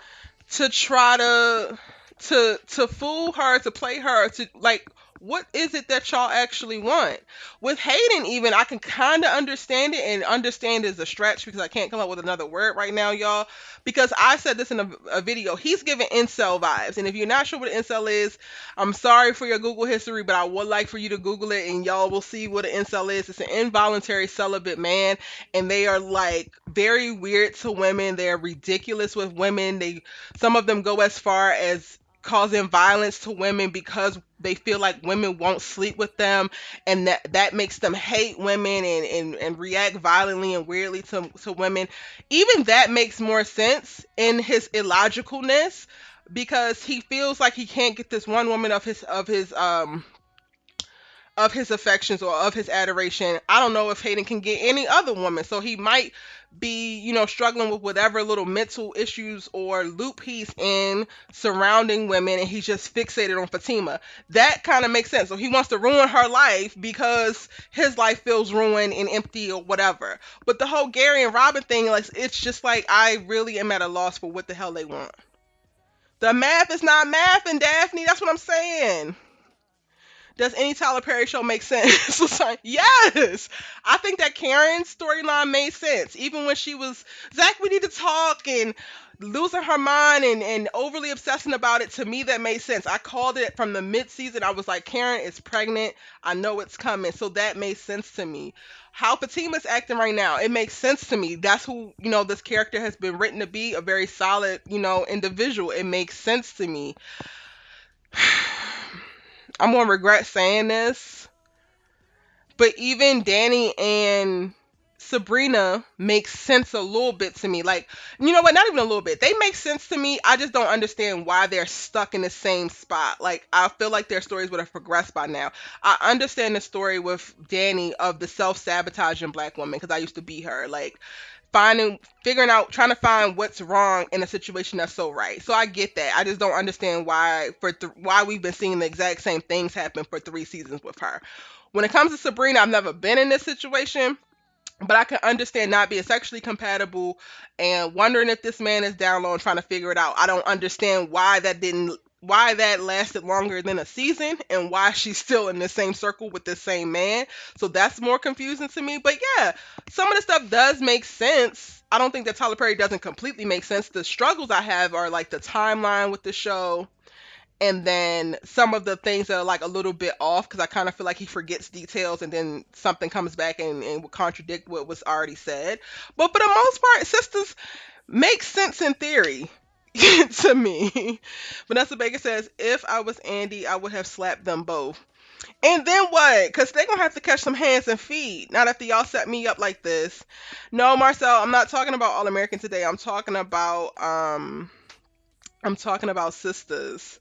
to try to fool her, to play her, to like, what is it that y'all actually want? With Hayden, even I can kind of understand it, and understand is a stretch because I can't come up with another word right now, y'all. Because I said this in a video, he's giving incel vibes, and if you're not sure what an incel is, I'm sorry for your Google history, but I would like for you to Google it, and y'all will see what an incel is. It's an involuntary celibate man, and they are like very weird to women. They're ridiculous with women. Some of them go as far as causing violence to women because they feel like women won't sleep with them, and that makes them hate women and react violently and weirdly to women. Even that makes more sense in his illogicalness because he feels like he can't get this one woman of his affections or of his adoration. I don't know if Hayden can get any other woman. So he might be, struggling with whatever little mental issues or loop he's in surrounding women, and he's just fixated on Fatima. That kind of makes sense. So he wants to ruin her life because his life feels ruined and empty or whatever. But the whole Gary and Robin thing, like, it's just like I really am at a loss for what the hell they want. The math is not math, and Daphne, that's what I'm saying. Does any Tyler Perry show make sense? It's like, yes. I think that Karen's storyline made sense. Even when she was, Zach, we need to talk, and losing her mind and overly obsessing about it, to me, that made sense. I called it from the mid-season. I was like, Karen is pregnant. I know it's coming. So that made sense to me. How Fatima's acting right now, it makes sense to me. That's who, this character has been written to be, a very solid, individual. It makes sense to me. I'm gonna regret saying this, but even Danni and Sabrina makes sense a little bit to me. Like, you know what? Not even a little bit. They make sense to me. I just don't understand why they're stuck in the same spot. Like, I feel like their stories would have progressed by now. I understand the story with Danni of the self-sabotaging black woman because I used to be her. Like, figuring out, trying to find what's wrong in a situation that's so right. So I get that. I just don't understand why we've been seeing the exact same things happen for 3 seasons with her. When it comes to Sabrina, I've never been in this situation, but I can understand not being sexually compatible and wondering if this man is down low and trying to figure it out. I don't understand why that lasted longer than a season and why she's still in the same circle with the same man. So that's more confusing to me. But yeah, some of the stuff does make sense. I don't think that Tyler Perry doesn't completely make sense. The struggles I have are like the timeline with the show, and then some of the things that are like a little bit off because I kind of feel like he forgets details and then something comes back and will contradict what was already said. But for the most part, Sistas makes sense in theory to me. Vanessa Baker says, if I was Andi, I would have slapped them both. And then what? Because they're going to have to catch some hands and feet. Not after y'all set me up like this. No, Marcel, I'm not talking about All American today. I'm talking about Sistas.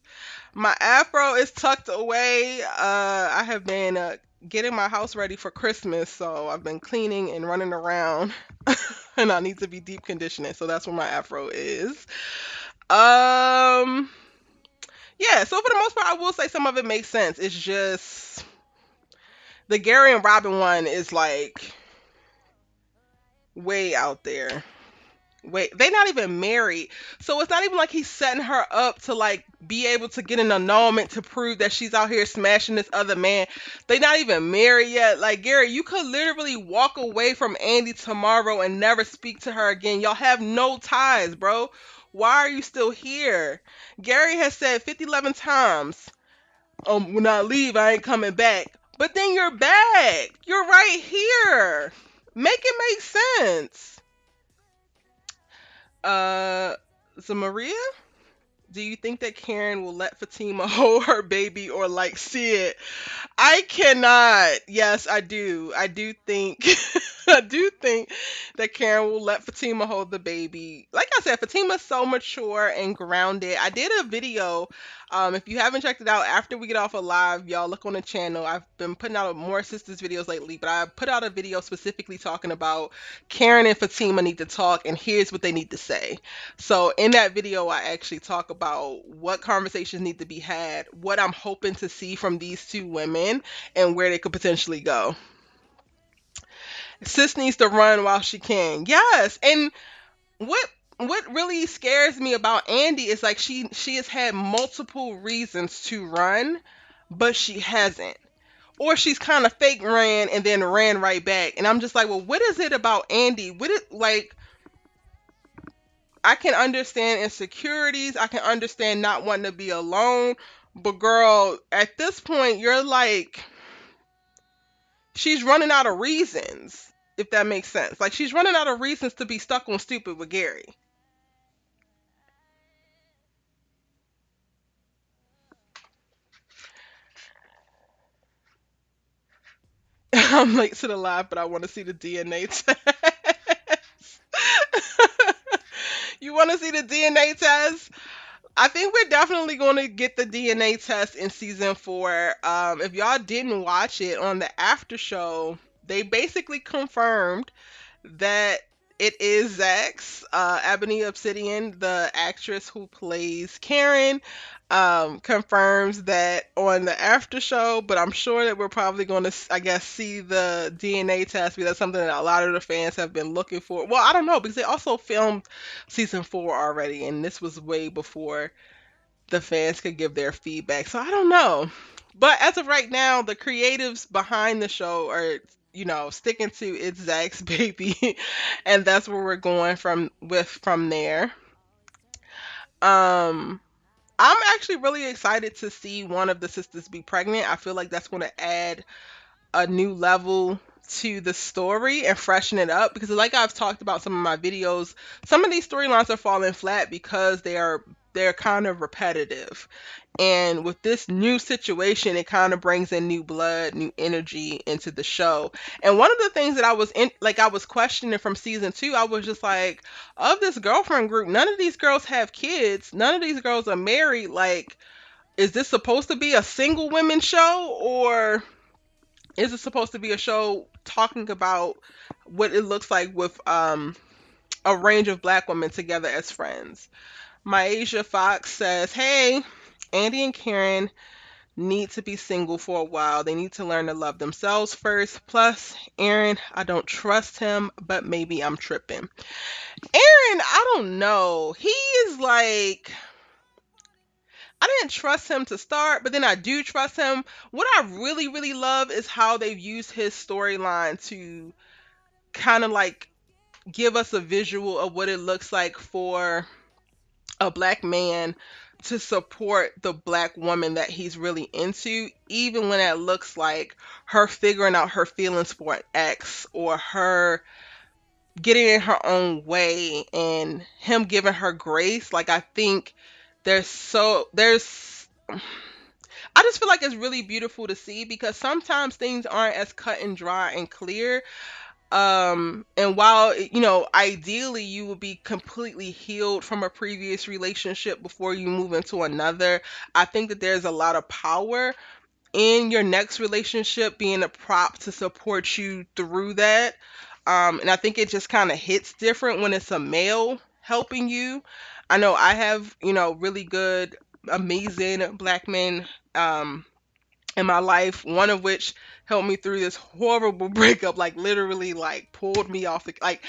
My afro is tucked away. I have been getting my house ready for Christmas, so I've been cleaning and running around, and I need to be deep conditioning. So that's where my afro is. Um, yeah. So for the most part, I will say some of it makes sense. It's just the Gary and Robin one is like way out there. Wait, they not even married. So it's not even like he's setting her up to like be able to get an annulment to prove that she's out here smashing this other man. They not even married yet. Like Gary, you could literally walk away from Andi tomorrow and never speak to her again. Y'all have no ties, bro. Why are you still here? Gary has said 50 11 times, when I leave, I ain't coming back. But then you're back. You're right here. Make it make sense. Uh, so Maria, do you think that Karen will let Fatima hold her baby or like see it? I cannot. Yes, I do. I do think I do think that Karen will let Fatima hold the baby. Like I said, Fatima's so mature and grounded. I did a video. If you haven't checked it out, after we get off of live, y'all look on the channel. I've been putting out more sisters videos lately, but I put out a video specifically talking about Karen and Fatima need to talk, and here's what they need to say. So in that video, I actually talk about what conversations need to be had, what I'm hoping to see from these two women, and where they could potentially go. Sis needs to run while she can. Yes, and what what really scares me about Andi is like she has had multiple reasons to run, but she hasn't. Or she's kind of fake ran and then ran right back. And I'm just like, well, what is it about Andi? What it like I can understand insecurities. I can understand not wanting to be alone. But girl, at this point, you're like, she's running out of reasons, if that makes sense. Like, she's running out of reasons to be stuck on stupid with Gary. I'm late to the live, but I want to see the DNA test. You want to see the DNA test? I think we're definitely going to get the DNA test in season 4. If y'all didn't watch it on the after show, they basically confirmed that it is Zach's, Ebony Obsidian, the actress who plays Karen, confirms that on the after show, but I'm sure that we're probably going to, I guess, see the DNA test because that's something that a lot of the fans have been looking for. Well, I don't know because they also filmed season 4 already, and this was way before the fans could give their feedback. So I don't know. But as of right now, the creatives behind the show are, sticking to it's Zach's baby, and that's where we're going from there. Um, I'm actually really excited to see one of the sisters be pregnant. I feel like that's going to add a new level to the story and freshen it up because like I've talked about some of my videos, some of these storylines are falling flat because they're kind of repetitive. And with this new situation, it kind of brings in new blood, new energy into the show. And one of the things that I was questioning from season 2, I was just like, of this girlfriend group, none of these girls have kids. None of these girls are married. Like, is this supposed to be a single women show, or is it supposed to be a show talking about what it looks like with a range of black women together as friends? Myasia Fox says, hey, Andi and Karen need to be single for a while. They need to learn to love themselves first. Plus, Aaron, I don't trust him, but maybe I'm tripping. Aaron, I don't know. He is like, I didn't trust him to start, but then I do trust him. What I really, really love is how they've used his storyline to kind of like give us a visual of what it looks like for a black man to support the black woman that he's really into, even when it looks like her figuring out her feelings for an ex or her getting in her own way and him giving her grace. Like, I think there's I just feel like it's really beautiful to see because sometimes things aren't as cut and dry and clear. And while, ideally you would be completely healed from a previous relationship before you move into another, I think that there's a lot of power in your next relationship being a prop to support you through that. And I think it just kind of hits different when it's a male helping you. I know I have, really good, amazing black men in my life, one of which helped me through this horrible breakup, like literally like pulled me off the, like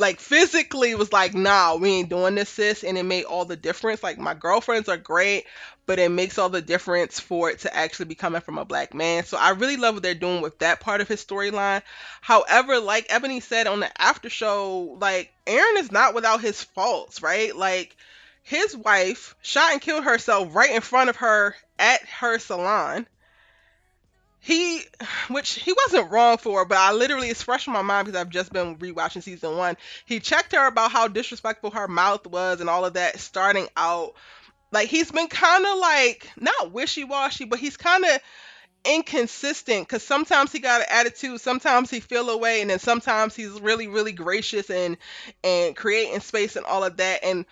like physically was like, nah, we ain't doing this, sis. And it made all the difference. Like, my girlfriends are great, but it makes all the difference for it to actually be coming from a black man. So I really love what they're doing with that part of his storyline. However, like Ebony said on the after show, like, Aaron is not without his faults, right? Like, his wife shot and killed herself right in front of her at her salon. He, which he wasn't wrong for, but I literally, it's fresh in my mind because I've just been rewatching season one. He checked her about how disrespectful her mouth was and all of that starting out. Like, he's been kind of like, not wishy-washy, but he's kind of inconsistent because sometimes he got an attitude, sometimes he feel away, and then sometimes he's really, really gracious and creating space and all of that. And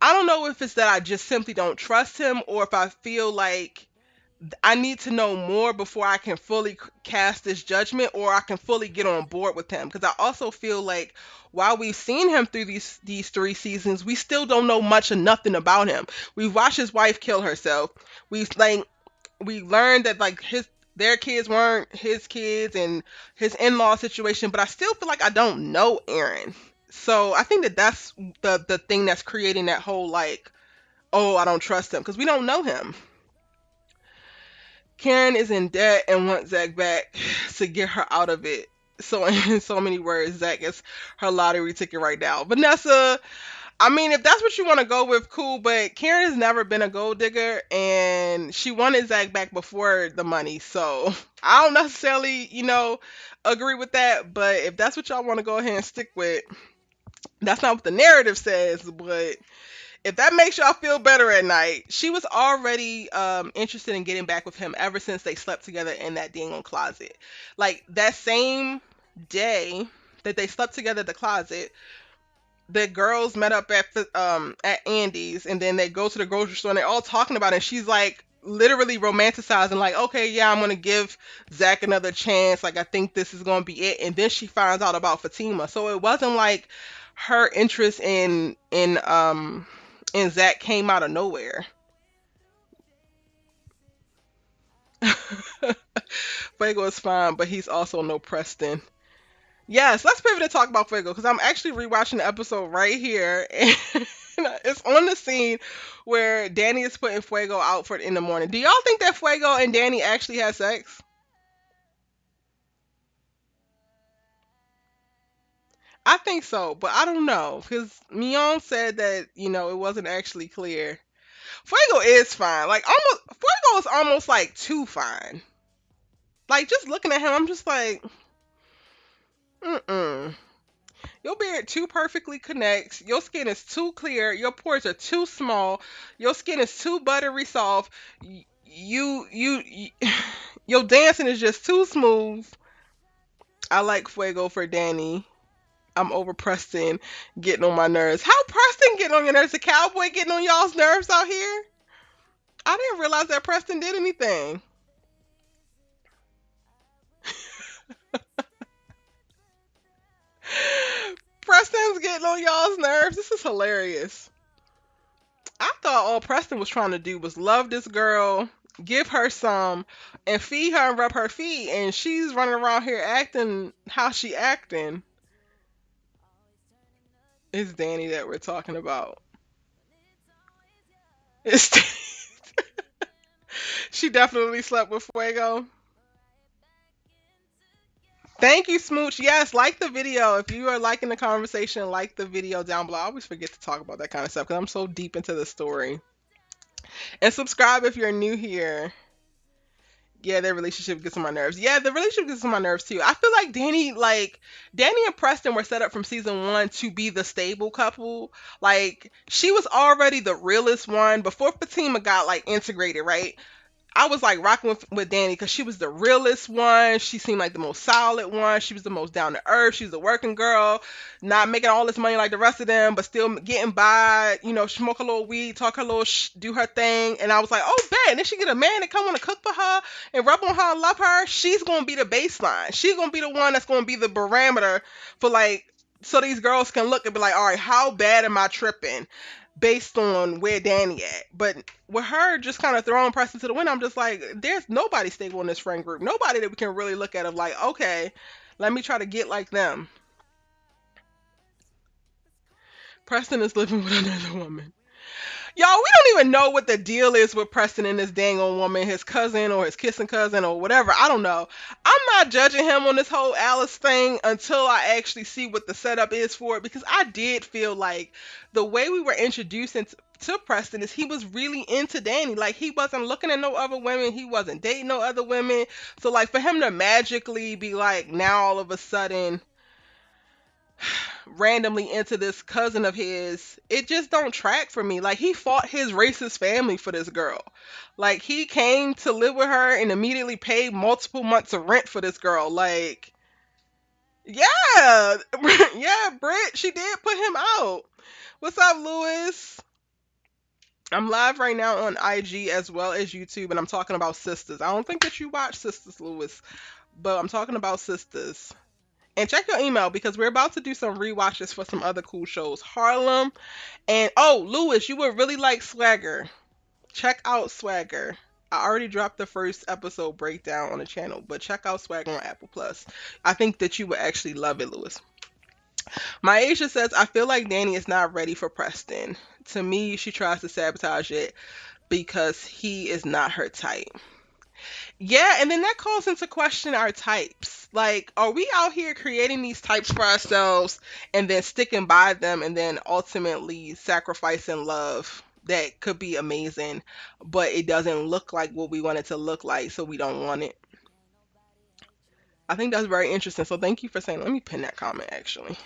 I don't know if it's that I just simply don't trust him or if I feel like I need to know more before I can fully cast this judgment or I can fully get on board with him. Because I also feel like while we've seen him through these three seasons, we still don't know much or nothing about him. We've watched his wife kill herself. We learned that like their kids weren't his kids and his in-law situation, but I still feel like I don't know Aaron. So I think that that's the thing that's creating that whole like, oh, I don't trust him because we don't know him. Karen is in debt and wants Zach back to get her out of it. So in so many words, Zach is her lottery ticket right now. Vanessa, I mean, if that's what you want to go with, cool. But Karen has never been a gold digger, and she wanted Zach back before the money. So I don't necessarily, agree with that. But if that's what y'all want to go ahead and stick with, that's not what the narrative says. But if that makes y'all feel better at night, she was already interested in getting back with him ever since they slept together in that dang on closet. Like that same day that they slept together at the closet, the girls met up at Andy's, and then they go to the grocery store and they're all talking about it. And she's like literally romanticizing, like, okay, yeah, I'm gonna give Zach another chance. Like, I think this is gonna be it. And then she finds out about Fatima. So it wasn't like her interest in Zach came out of nowhere. Fuego is fine, but he's also no Preston. Yes, let's pivot and talk about Fuego because I'm actually rewatching the episode right here, and it's on the scene where Danni is putting Fuego out for in the morning. Do y'all think that Fuego and Danni actually had sex? I think so, but I don't know because Mignon said that it wasn't actually clear. Fuego is fine, like almost. Fuego is almost like too fine. Like just looking at him, I'm just like, mm-mm. Your beard too perfectly connects. Your skin is too clear. Your pores are too small. Your skin is too buttery soft. You your dancing is just too smooth. I like Fuego for Danni. I'm over Preston getting on my nerves. How Preston getting on your nerves? The cowboy getting on y'all's nerves out here? I didn't realize that Preston did anything. Preston's getting on y'all's nerves. This is hilarious. I thought all Preston was trying to do was love this girl, give her some, and feed her and rub her feet, and she's running around here acting how she acting. It's Danni that we're talking about. It's she definitely slept with Fuego. Thank you, Smooch. Yes, like the video. If you are liking the conversation, like the video down below. I always forget to talk about that kind of stuff because I'm so deep into the story. And subscribe if you're new here. Yeah, their relationship gets on my nerves. Yeah, the relationship gets on my nerves too. I feel like Danni and Preston were set up from season one to be the stable couple. Like she was already the realest one before Fatima got like integrated, right? I was like rocking with Danni because she was the realest one. She seemed like the most solid one. She was the most down to earth. She was a working girl, not making all this money like the rest of them, but still getting by. Smoke a little weed, talk her little, do her thing. And I was like, oh, bet. And then she get a man to come want to cook for her and rub on her and love her. She's gonna be the baseline. She's gonna be the one that's gonna be the barometer for like, so these girls can look and be like, all right, how bad am I tripping? Based on where Danni at. But with her just kind of throwing Preston to the wind, I'm just like, there's nobody stable in this friend group. Nobody that we can really look at of like, okay, let me try to get like them. Preston is living with another woman. Y'all, we don't even know what the deal is with Preston and this dang old woman, his cousin or his kissing cousin or whatever. I don't know. I'm not judging him on this whole Alice thing until I actually see what the setup is for it, because I did feel like the way we were introduced to Preston is he was really into Danny. Like, he wasn't looking at no other women, he wasn't dating no other women. So like for him to magically be like now all of a sudden randomly into this cousin of his, it just don't track for me. Like, he fought his racist family for this girl. Like, he came to live with her and immediately paid multiple months of rent for this girl. Like, yeah, yeah, Britt, she did put him out. What's up, Lewis? I'm live right now on IG as well as YouTube, and I'm talking about Sistas. I don't think that you watch Sistas, Lewis, but I'm talking about Sistas. And check your email because we're about to do some rewatches for some other cool shows. Harlem and oh, Lewis, you would really like Swagger. Check out Swagger. I already dropped the first episode breakdown on the channel, but check out Swagger on Apple Plus. I think that you would actually love it, Lewis. My Asia says, I feel like Danny is not ready for Preston. To me, she tries to sabotage it because he is not her type. Yeah, and then that calls into question our types. Like, are we out here creating these types for ourselves and then sticking by them and then ultimately sacrificing love that could be amazing, but it doesn't look like what we want it to look like, so we don't want it? I think that's very interesting. So thank you for saying. Let me pin that comment actually.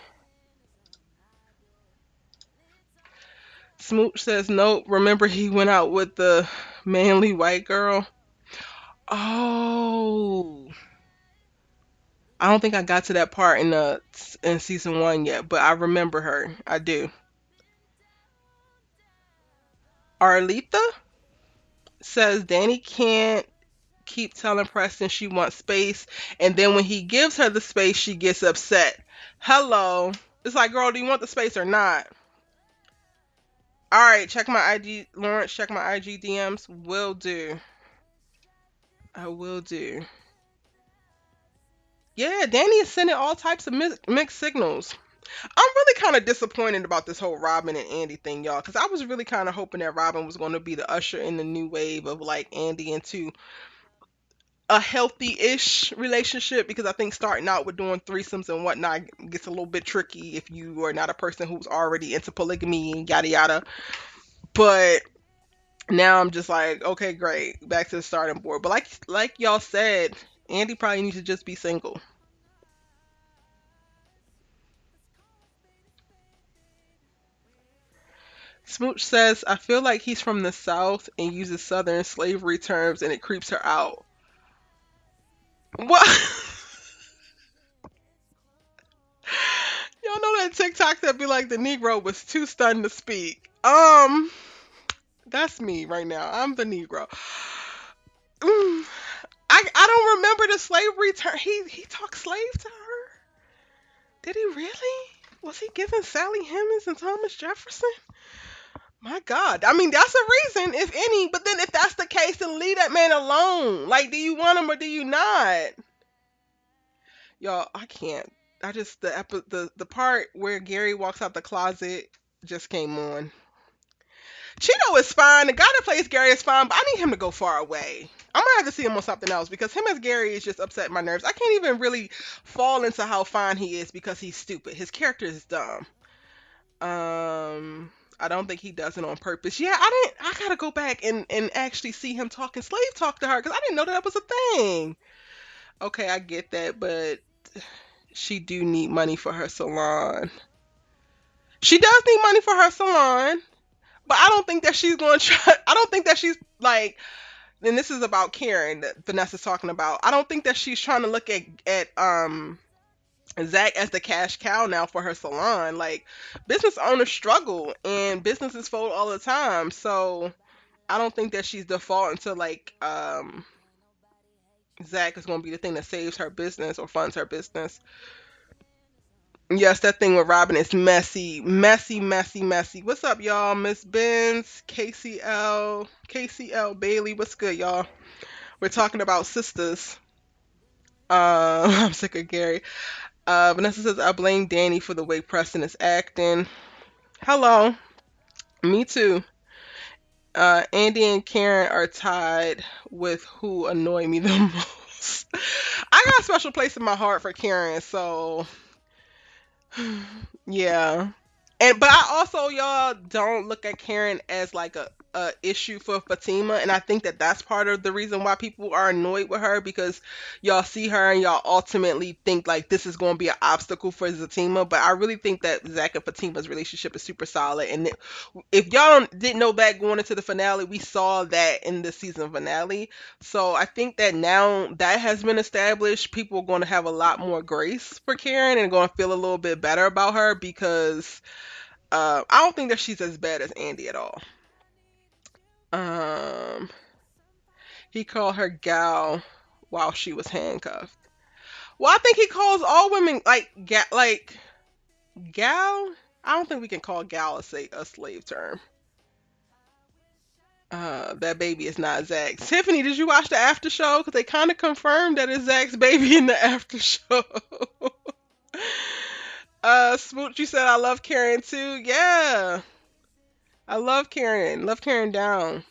Smooch says, nope, remember he went out with the manly white girl. Oh, I don't think I got to that part in season one yet, but I remember her. I do. Arletha says Danny can't keep telling Preston she wants space, and then when he gives her the space, she gets upset. Hello. It's like, girl, do you want the space or not? All right, check my IG, Lawrence. Check my IG DMs. Will do. I will do. Yeah, Danny is sending all types of mixed signals. I'm really kind of disappointed about this whole Robin and Andi thing, y'all, because I was really kind of hoping that Robin was going to be the usher in the new wave of like Andi into a healthy-ish relationship, because I think starting out with doing threesomes and whatnot gets a little bit tricky if you are not a person who's already into polygamy and yada yada. But now I'm just like, okay, great, back to the starting board. But like y'all said, Andi probably needs to just be single. Smooch says, I feel like he's from the South and uses Southern slavery terms and it creeps her out. What? Y'all know that TikTok that be like the Negro was too stunned to speak. That's me right now. I'm the Negro. Mm, I don't remember the slavery term. He talked slave to her? Did he really? Was he giving Sally Hemings and Thomas Jefferson? My God. I mean, that's a reason, if any. But then if that's the case, then leave that man alone. Like, do you want him or do you not? Y'all, I can't. I just the part where Gary walks out the closet just came on. Chido is fine. The guy that plays Gary is fine, but I need him to go far away. I'm gonna have to see him on something else because him as Gary is just upsetting my nerves. I can't even really fall into how fine he is because he's stupid. His character is dumb. I don't think he does it on purpose. Yeah, I gotta go back and actually see him talking slave talk to her because I didn't know that was a thing. Okay, I get that, but she do need money for her salon. She does need money for her salon, but I don't think that she's going to try. I don't think that she's like. And this is about Karen that Vanessa's talking about. I don't think that she's trying to look at Zach as the cash cow now for her salon. Like, business owners struggle and businesses fold all the time. So I don't think that she's defaulting to like Zach is going to be the thing that saves her business or funds her business. Yes, that thing with Robin is messy, messy, messy, messy. What's up, y'all? Miss Benz, KCL Bailey. What's good, y'all? We're talking about Sistas. I'm sick of Gary. Vanessa says, I blame Danny for the way Preston is acting. Hello. Me too. Andy and Karen are tied with who annoy me the most. I got a special place in my heart for Karen, so yeah. And but I also y'all don't look at Karen as like a issue for Fatima, and I think that that's part of the reason why people are annoyed with her because y'all see her and y'all ultimately think like this is going to be an obstacle for Fatima. But I really think that Zach and Fatima's relationship is super solid, and if y'all didn't know that going into the finale, we saw that in the season finale. So I think that now that has been established, people are going to have a lot more grace for Karen and going to feel a little bit better about her because I don't think that she's as bad as Andi at all. Um, he called her gal while she was handcuffed. Well, I think he calls all women like gal. I don't think we can call gal a slave term. That baby is not Zach's. Tiffany, did you watch the after show? Because they kind of confirmed that it's Zach's baby in the after show. Smooch, you said I love Karen too. Yeah, I love Karen. Love Karen down.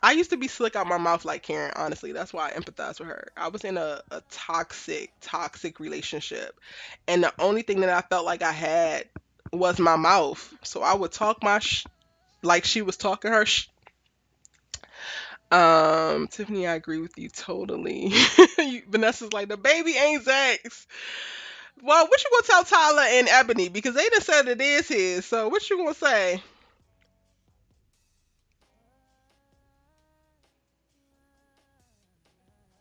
I used to be slick out my mouth like Karen, honestly. That's why I empathize with her. I was in a toxic relationship. And the only thing that I felt like I had was my mouth. So I would talk like she was talking her Tiffany, I agree with you totally. Vanessa's like, the baby ain't Zach's. Well, what you gonna tell Tyler and Ebony? Because they done said it is his. So what you gonna say?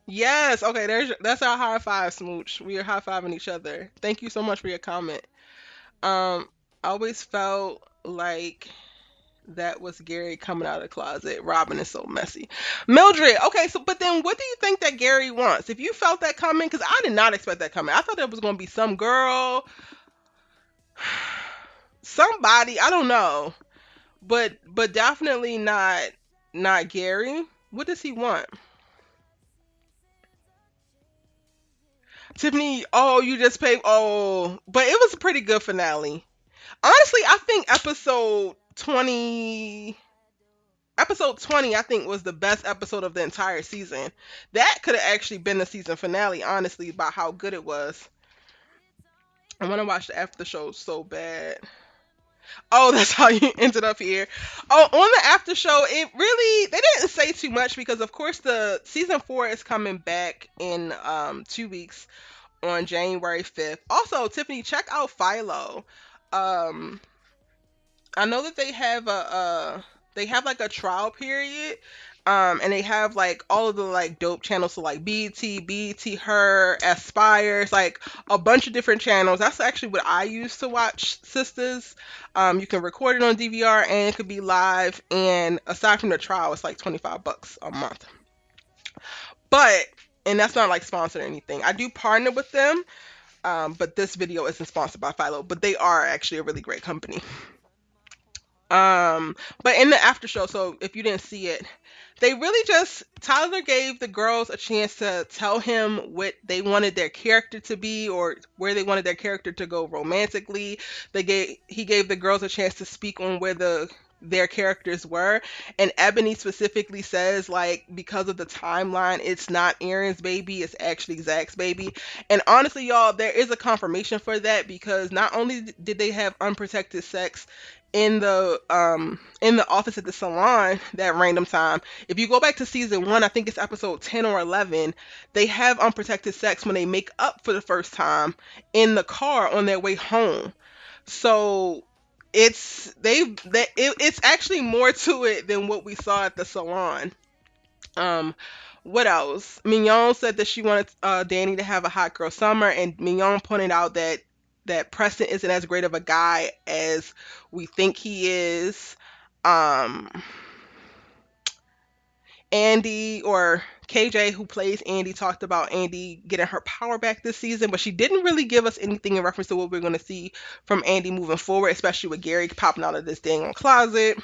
Yes, okay, that's our high five, Smooch. We are high fiving each other. Thank you so much for your comment. I always felt like that was Gary coming out of the closet. Robin is so messy. Mildred, okay, so but then what do you think that Gary wants? If you felt that coming, because I did not expect that coming. I thought there was gonna be some girl, somebody, I don't know. But definitely not Gary. What does he want? Tiffany, oh, you just paid. Oh, but it was a pretty good finale. Honestly, I think episode 20, I think was the best episode of the entire season. That could have actually been the season finale, honestly, by how good it was. I want to watch the after show so bad. Oh, that's how you ended up here. Oh, on the after show, it really they didn't say too much because of course the season 4 is coming back in 2 weeks on January 5th. Also, Tiffany, check out Philo. Um I know that they have like a trial period. And they have like all of the like dope channels, so like BT, Her, Aspires, like a bunch of different channels. That's actually what I use to watch Sistas. You can record it on DVR and it could be live. And aside from the trial, it's like $25 a month. But and that's not like sponsored or anything. I do partner with them, but this video isn't sponsored by Philo. But they are actually a really great company. But in the after show, so if you didn't see it, they really just Tyler gave the girls a chance to tell him what they wanted their character to be or where they wanted their character to go romantically. He gave the girls a chance to speak on where their characters were, and Ebony specifically says like because of the timeline it's not Aaron's baby, it's actually Zach's baby. And honestly y'all, there is a confirmation for that because not only did they have unprotected sex in the office at the salon that random time. If you go back to season 1, I think it's episode 10 or 11, they have unprotected sex when they make up for the first time in the car on their way home. So it's actually more to it than what we saw at the salon. Um, what else? Mignon said that she wanted Danny to have a hot girl summer, and Mignon pointed out that Preston isn't as great of a guy as we think he is. Um, Andi or KJ, who plays Andi, talked about Andi getting her power back this season, but she didn't really give us anything in reference to what we're going to see from Andi moving forward, especially with Gary popping out of this dang on closet.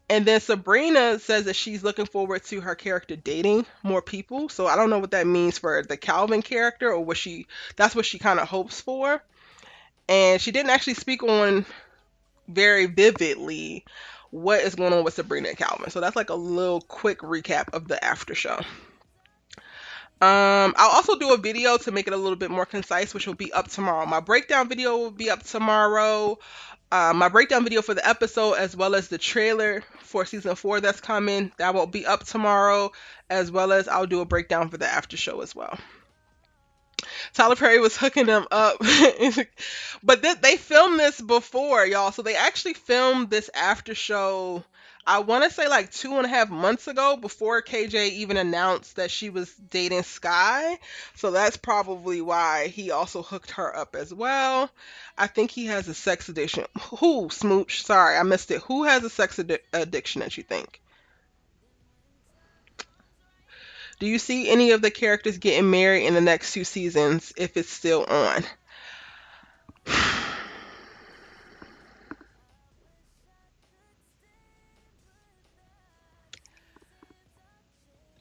And then Sabrina says that she's looking forward to her character dating more people. So I don't know what that means for the Calvin character or that's what she kind of hopes for. And she didn't actually speak on very vividly what is going on with Sabrina and Calvin. So that's like a little quick recap of the after show. I'll also do a video to make it a little bit more concise, which will be up tomorrow. My breakdown video will be up tomorrow. My breakdown video for the episode, as well as the trailer for season 4 that's coming, that will be up tomorrow, as well as I'll do a breakdown for the after show as well. Tyler Perry was hooking them up. But they filmed this before, y'all. So they actually filmed this after show, I want to say like 2.5 months ago, before KJ even announced that she was dating Skyh. So that's probably why he also hooked her up as well. I think he has a sex addiction. Who, Smooch? Sorry, I missed it. Who has a sex addiction that you think? Do you see any of the characters getting married in the next 2 seasons if it's still on?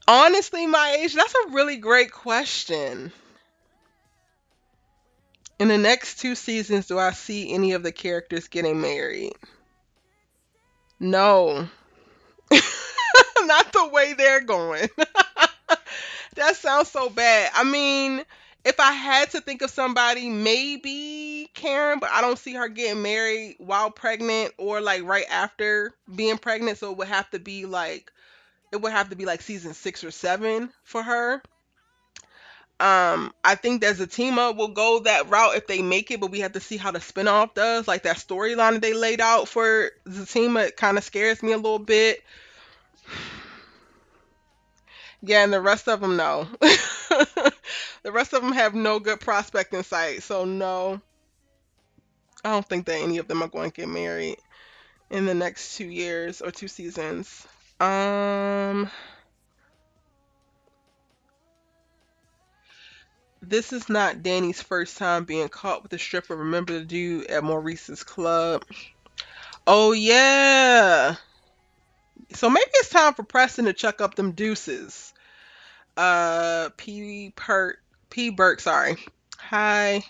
Honestly, my age, that's a really great question. In the next 2 seasons, do I see any of the characters getting married? No. Not the way they're going. That sounds so bad. I mean, if I had to think of somebody, maybe Karen, but I don't see her getting married while pregnant or like right after being pregnant. So it would have to be like season 6 or 7 for her. I think that Zatima will go that route if they make it, but we have to see how the spinoff does. Like that storyline that they laid out for Zatima, it kind of scares me a little bit. Yeah, and the rest of them, no. The rest of them have no good prospect in sight, so no. I don't think that any of them are going to get married in the next 2 years or 2 seasons. This is not Danny's first time being caught with a stripper. Remember the dude at Maurice's club? Oh yeah. So maybe it's time for Preston to chuck up them deuces. P Burke, sorry. Hi.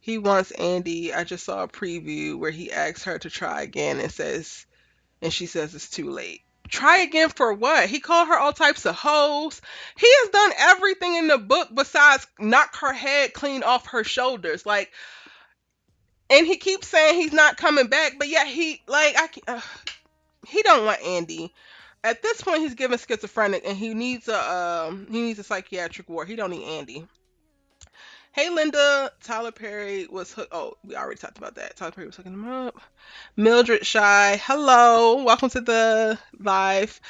He wants Andi. I just saw a preview where he asks her to try again and she says it's too late. Try again for what? He called her all types of hoes. He has done everything in the book besides knock her head clean off her shoulders. Like, and he keeps saying he's not coming back, but yet he don't want Andi. At this point, he's given schizophrenic, and he needs a psychiatric ward. He don't need Andi. Hey, Linda. Tyler Perry was hooked. Oh, we already talked about that. Tyler Perry was hooking him up. Mildred Shy. Hello. Welcome to the live.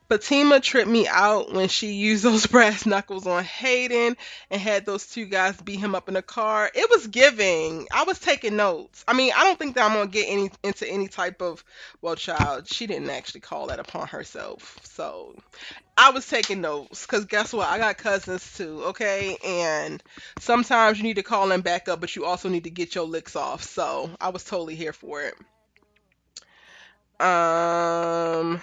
Fatima tripped me out when she used those brass knuckles on Hayden and had those 2 guys beat him up in the car. It was giving. I was taking notes. I mean, I don't think that I'm gonna get into any type of, well, child. She didn't actually call that upon herself, so I was taking notes because guess what? I got cousins too, okay? And sometimes you need to call them back up, but you also need to get your licks off. So I was totally here for it. Um.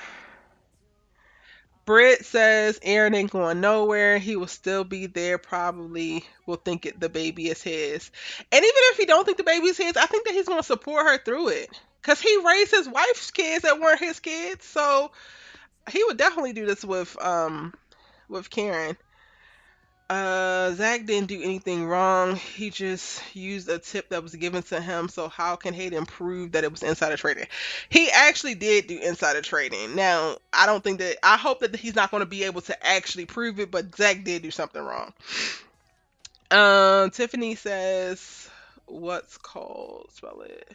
Britt says Aaron ain't going nowhere. He will still be there. Probably will think the baby is his. And even if he don't think the baby is his, I think that he's going to support her through it. Because he raised his wife's kids that weren't his kids. So he would definitely do this with Karen. Zach didn't do anything wrong. He just used a tip that was given to him. So how can Hayden prove that it was insider trading? He actually did do insider trading. Now, I hope that he's not going to be able to actually prove it, but Zach did do something wrong. Tiffany says, what's called? Spell it.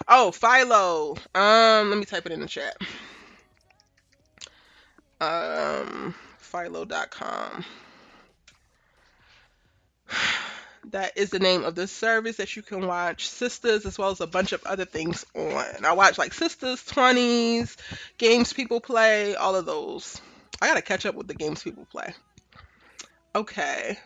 Oh, Philo. Let me type it in the chat. Philo.com. That is the name of the service that you can watch Sistas as well as a bunch of other things on. I watch like Sistas, 20s, games people play, all of those. I gotta catch up with the games people play. Okay.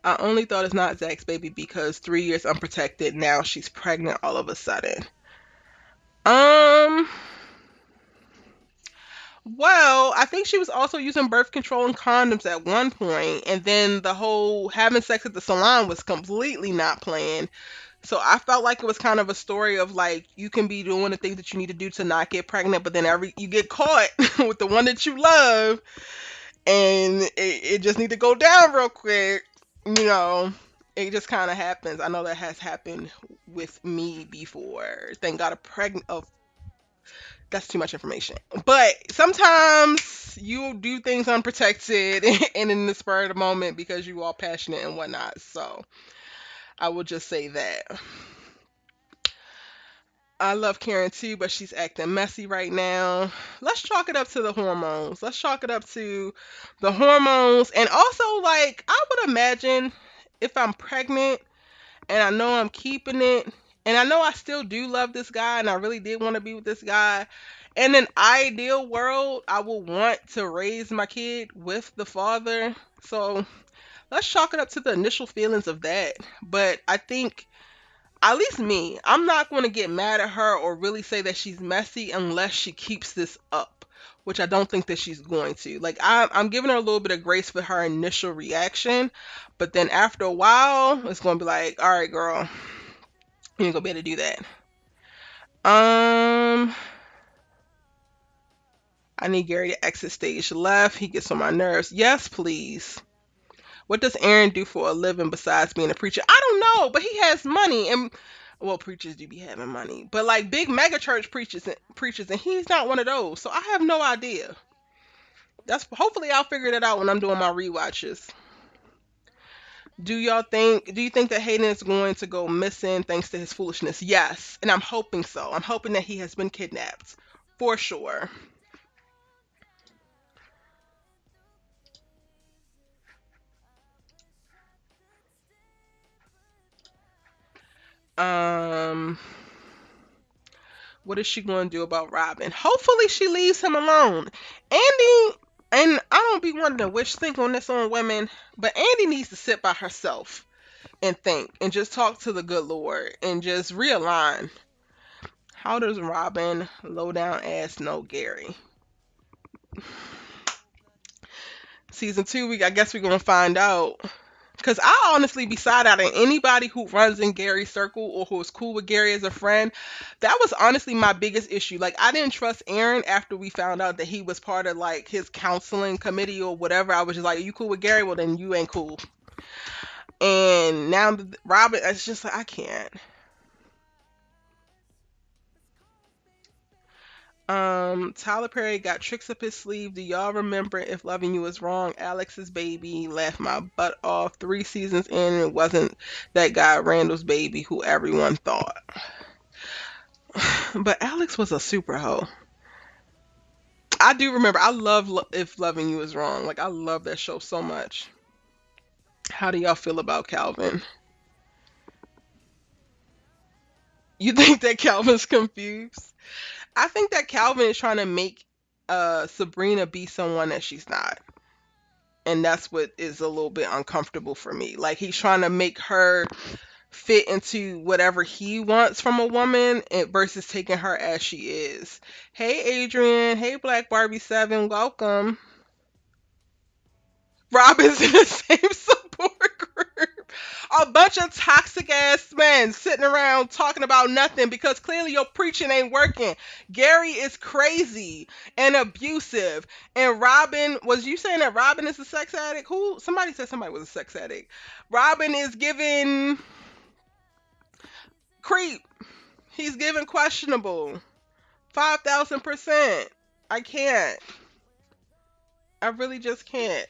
I only thought it's not Zach's baby because 3 years unprotected. Now she's pregnant all of a sudden. Well, I think she was also using birth control and condoms at one point, and then the whole having sex at the salon was completely not planned. So I felt like it was kind of a story of like you can be doing the things that you need to do to not get pregnant, but then every you get caught with the one that you love, and it just need to go down real quick. You know, it just kind of happens. I know that has happened with me before. Thank God, a pregnant. Oh, that's too much information. But sometimes you do things unprotected and in the spur of the moment because you are passionate and whatnot. So I will just say that. I love Karen too, but she's acting messy right now. Let's chalk it up to the hormones. Let's chalk it up to the hormones. And also, like, I would imagine if I'm pregnant and I know I'm keeping it, and I know I still do love this guy and I really did want to be with this guy. In an ideal world, I would want to raise my kid with the father. So let's chalk it up to the initial feelings of that. But I think at least me, I'm not going to get mad at her or really say that she's messy unless she keeps this up, which I don't think that she's going to. Like, I'm giving her a little bit of grace for her initial reaction, but then after a while, it's going to be like, all right, girl, you ain't going to be able to do that. Um, I need Gary to exit stage left. He gets on my nerves. Yes, please. What does Aaron do for a living besides being a preacher? I don't know, but he has money, and well, preachers do be having money, but like big mega church preachers, and he's not one of those. So I have no idea. That's hopefully I'll figure that out when I'm doing my rewatches. Do you think that Hayden is going to go missing thanks to his foolishness? Yes, and I'm hoping so. I'm hoping that he has been kidnapped for sure. Um, what is she going to do about Robin? Hopefully she leaves him alone. Andi, and I don't be wanting to wish think on this on women, but Andi needs to sit by herself and think and just talk to the good Lord and just realign. How does Robin low down ass know Gary? Season two, I guess we're gonna find out. Cause I honestly be side eyeing anybody who runs in Gary's circle or who is cool with Gary as a friend. That was honestly my biggest issue. Like I didn't trust Aaron after we found out that he was part of like his counseling committee or whatever. I was just like, "Are you cool with Gary? Well, then you ain't cool." And now Robin, it's just like I can't. Tyler Perry got tricks up his sleeve. Do y'all remember If Loving You Is Wrong? Alex's baby laughed my butt off 3 seasons in. And it wasn't that guy Randall's baby who everyone thought. But Alex was a super hoe. I do remember. I love If Loving You Is Wrong. Like I love that show so much. How do y'all feel about Calvin? You think that Calvin's confused? I think that Calvin is trying to make Sabrina be someone that she's not. And that's what is a little bit uncomfortable for me. Like he's trying to make her fit into whatever he wants from a woman versus taking her as she is. Hey Adrian, hey Black Barbie 7, welcome. Robin's in the same support group. A bunch of toxic ass men sitting around talking about nothing because clearly your preaching ain't working. Gary is crazy and abusive. And Robin, was you saying that Robin is a sex addict? Who? Somebody said somebody was a sex addict. Robin is giving creep. He's giving questionable. 5,000%. I can't. I really just can't.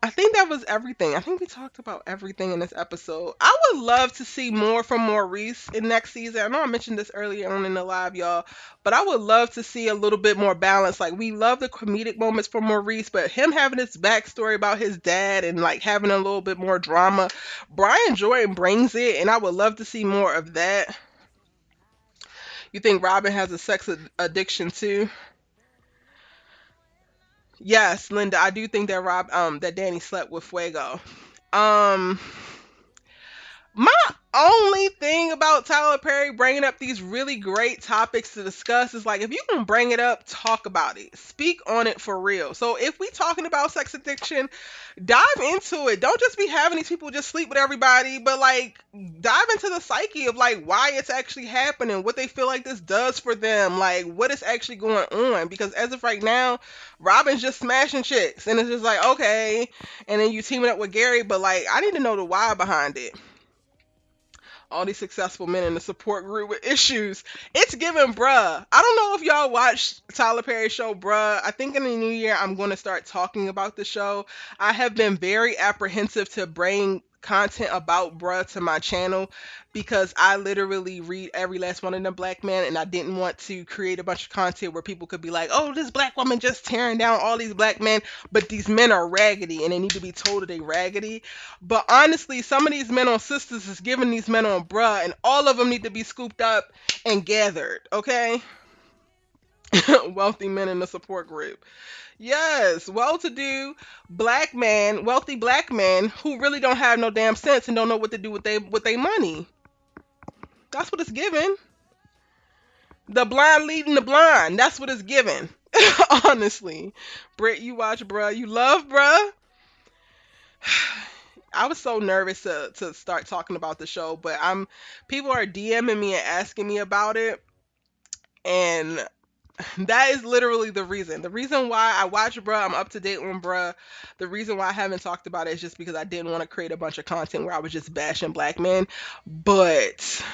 I think that was everything. I think we talked about everything in this episode. I would love to see more from Maurice in next season. I know I mentioned this earlier on in the live, y'all, but I would love to see a little bit more balance. Like we love the comedic moments from Maurice, but him having his backstory about his dad and like having a little bit more drama, Brian Jordan brings it, and I would love to see more of that. You think Robin has a sex addiction too? Yes, Linda, I do think that that Danny slept with Fuego. Um My only thing about Tyler Perry bringing up these really great topics to discuss is like, if you can bring it up, talk about it, speak on it for real. So if we talking about sex addiction, dive into it. Don't just be having these people just sleep with everybody, but like dive into the psyche of like why it's actually happening, what they feel like this does for them, like what is actually going on. Because as of right now, Robin's just smashing chicks, and it's just like okay, and then you teaming up with Gary, but like I need to know the why behind it. All these successful men in the support group with issues. It's giving bruh. I don't know if y'all watched Tyler Perry's show bruh. I think in the new year I'm going to start talking about the show. I have been very apprehensive to bring content about bruh to my channel because I literally read every last one of them black men, and I didn't want to create a bunch of content where people could be like, oh, this black woman just tearing down all these black men, but these men are raggedy and they need to be told that they raggedy. But honestly, some of these men on Sistas is giving these men on bruh, and all of them need to be scooped up and gathered, okay? Wealthy men in the support group. Yes, well-to-do black man, wealthy black men who really don't have no damn sense and don't know what to do with they money. That's what it's giving. The blind leading the blind. That's what it's giving. Honestly. Britt, you watch bruh. You love bruh. I was so nervous to start talking about the show, but I'm people are DMing me and asking me about it, and that is literally the reason. The reason why I watch bruh, I'm up to date on bruh. The reason why I haven't talked about it is just because I didn't want to create a bunch of content where I was just bashing black men. But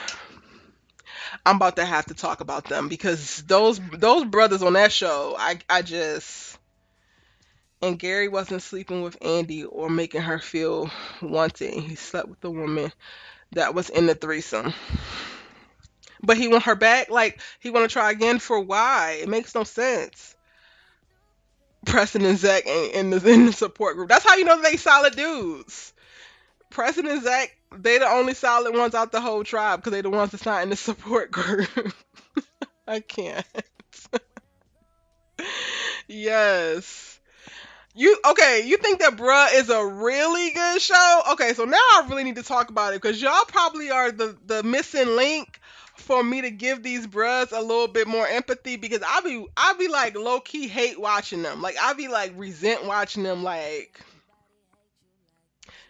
I'm about to have to talk about them because those brothers on that show, I just and Gary wasn't sleeping with Andi or making her feel wanted. He slept with the woman that was in the threesome. But he want her back? Like, he want to try again for why? It makes no sense. Preston and Zach ain't in the support group. That's how you know they solid dudes. Preston and Zach, they the only solid ones out the whole tribe because they the ones that's not in the support group. I can't. Yes. You okay? You think that bruh is a really good show? Okay, so now I really need to talk about it because y'all probably are the missing link for me to give these bruhs a little bit more empathy because I be like low key hate watching them. Like I be like resent watching them. Like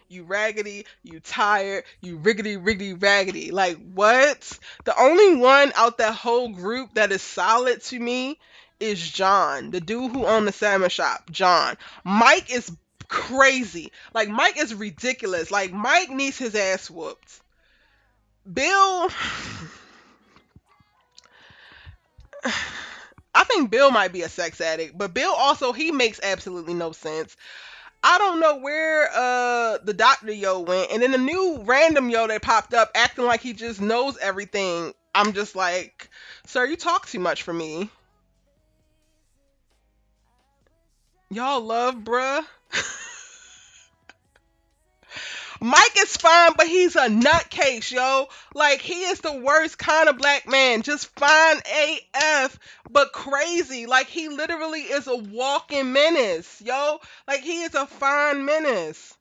you raggedy, you tired, you riggedy riggedy raggedy. Like what? The only one out that whole group that is solid to me is John, the dude who owned the salmon shop. John. Mike is crazy. Like Mike is ridiculous. Like Mike needs his ass whooped. Bill, I think Bill might be a sex addict, but Bill also he makes absolutely no sense. I don't know where the doctor yo went, and then the new random yo that popped up acting like he just knows everything. I'm just like, sir, you talk too much for me. Y'all love bruh. Mike is fine, but he's a nutcase, yo. Like he is the worst kind of black man. Just fine AF, but crazy. Like he literally is a walking menace, yo. Like he is a fine menace.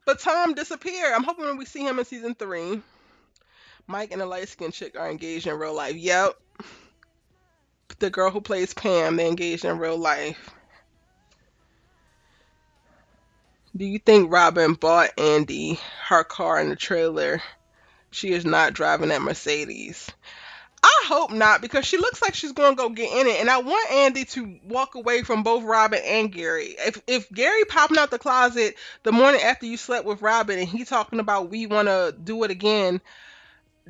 But Tom disappeared. I'm hoping we see him in season 3. Mike and the light skinned chick are engaged in real life. Yep. The girl who plays Pam, they engaged in real life. Do you think Robin bought Andi her car in the trailer? She is not driving that Mercedes. I hope not because she looks like she's going to go get in it. And I want Andi to walk away from both Robin and Gary. If Gary popping out the closet the morning after you slept with Robin and he talking about we want to do it again,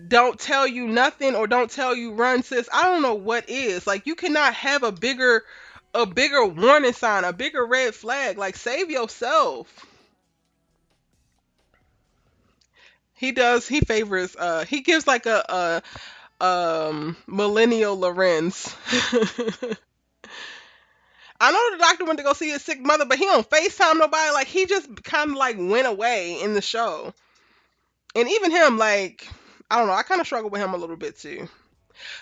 don't tell you nothing or don't tell you run sis. I don't know what is. Like you cannot have a bigger warning sign, a bigger red flag. Like save yourself. He does. He favors. He gives like a millennial Lorenz. I know the doctor went to go see his sick mother, but he don't FaceTime nobody. Like he just kind of like went away in the show. And even him, like I don't know. I kind of struggle with him a little bit too.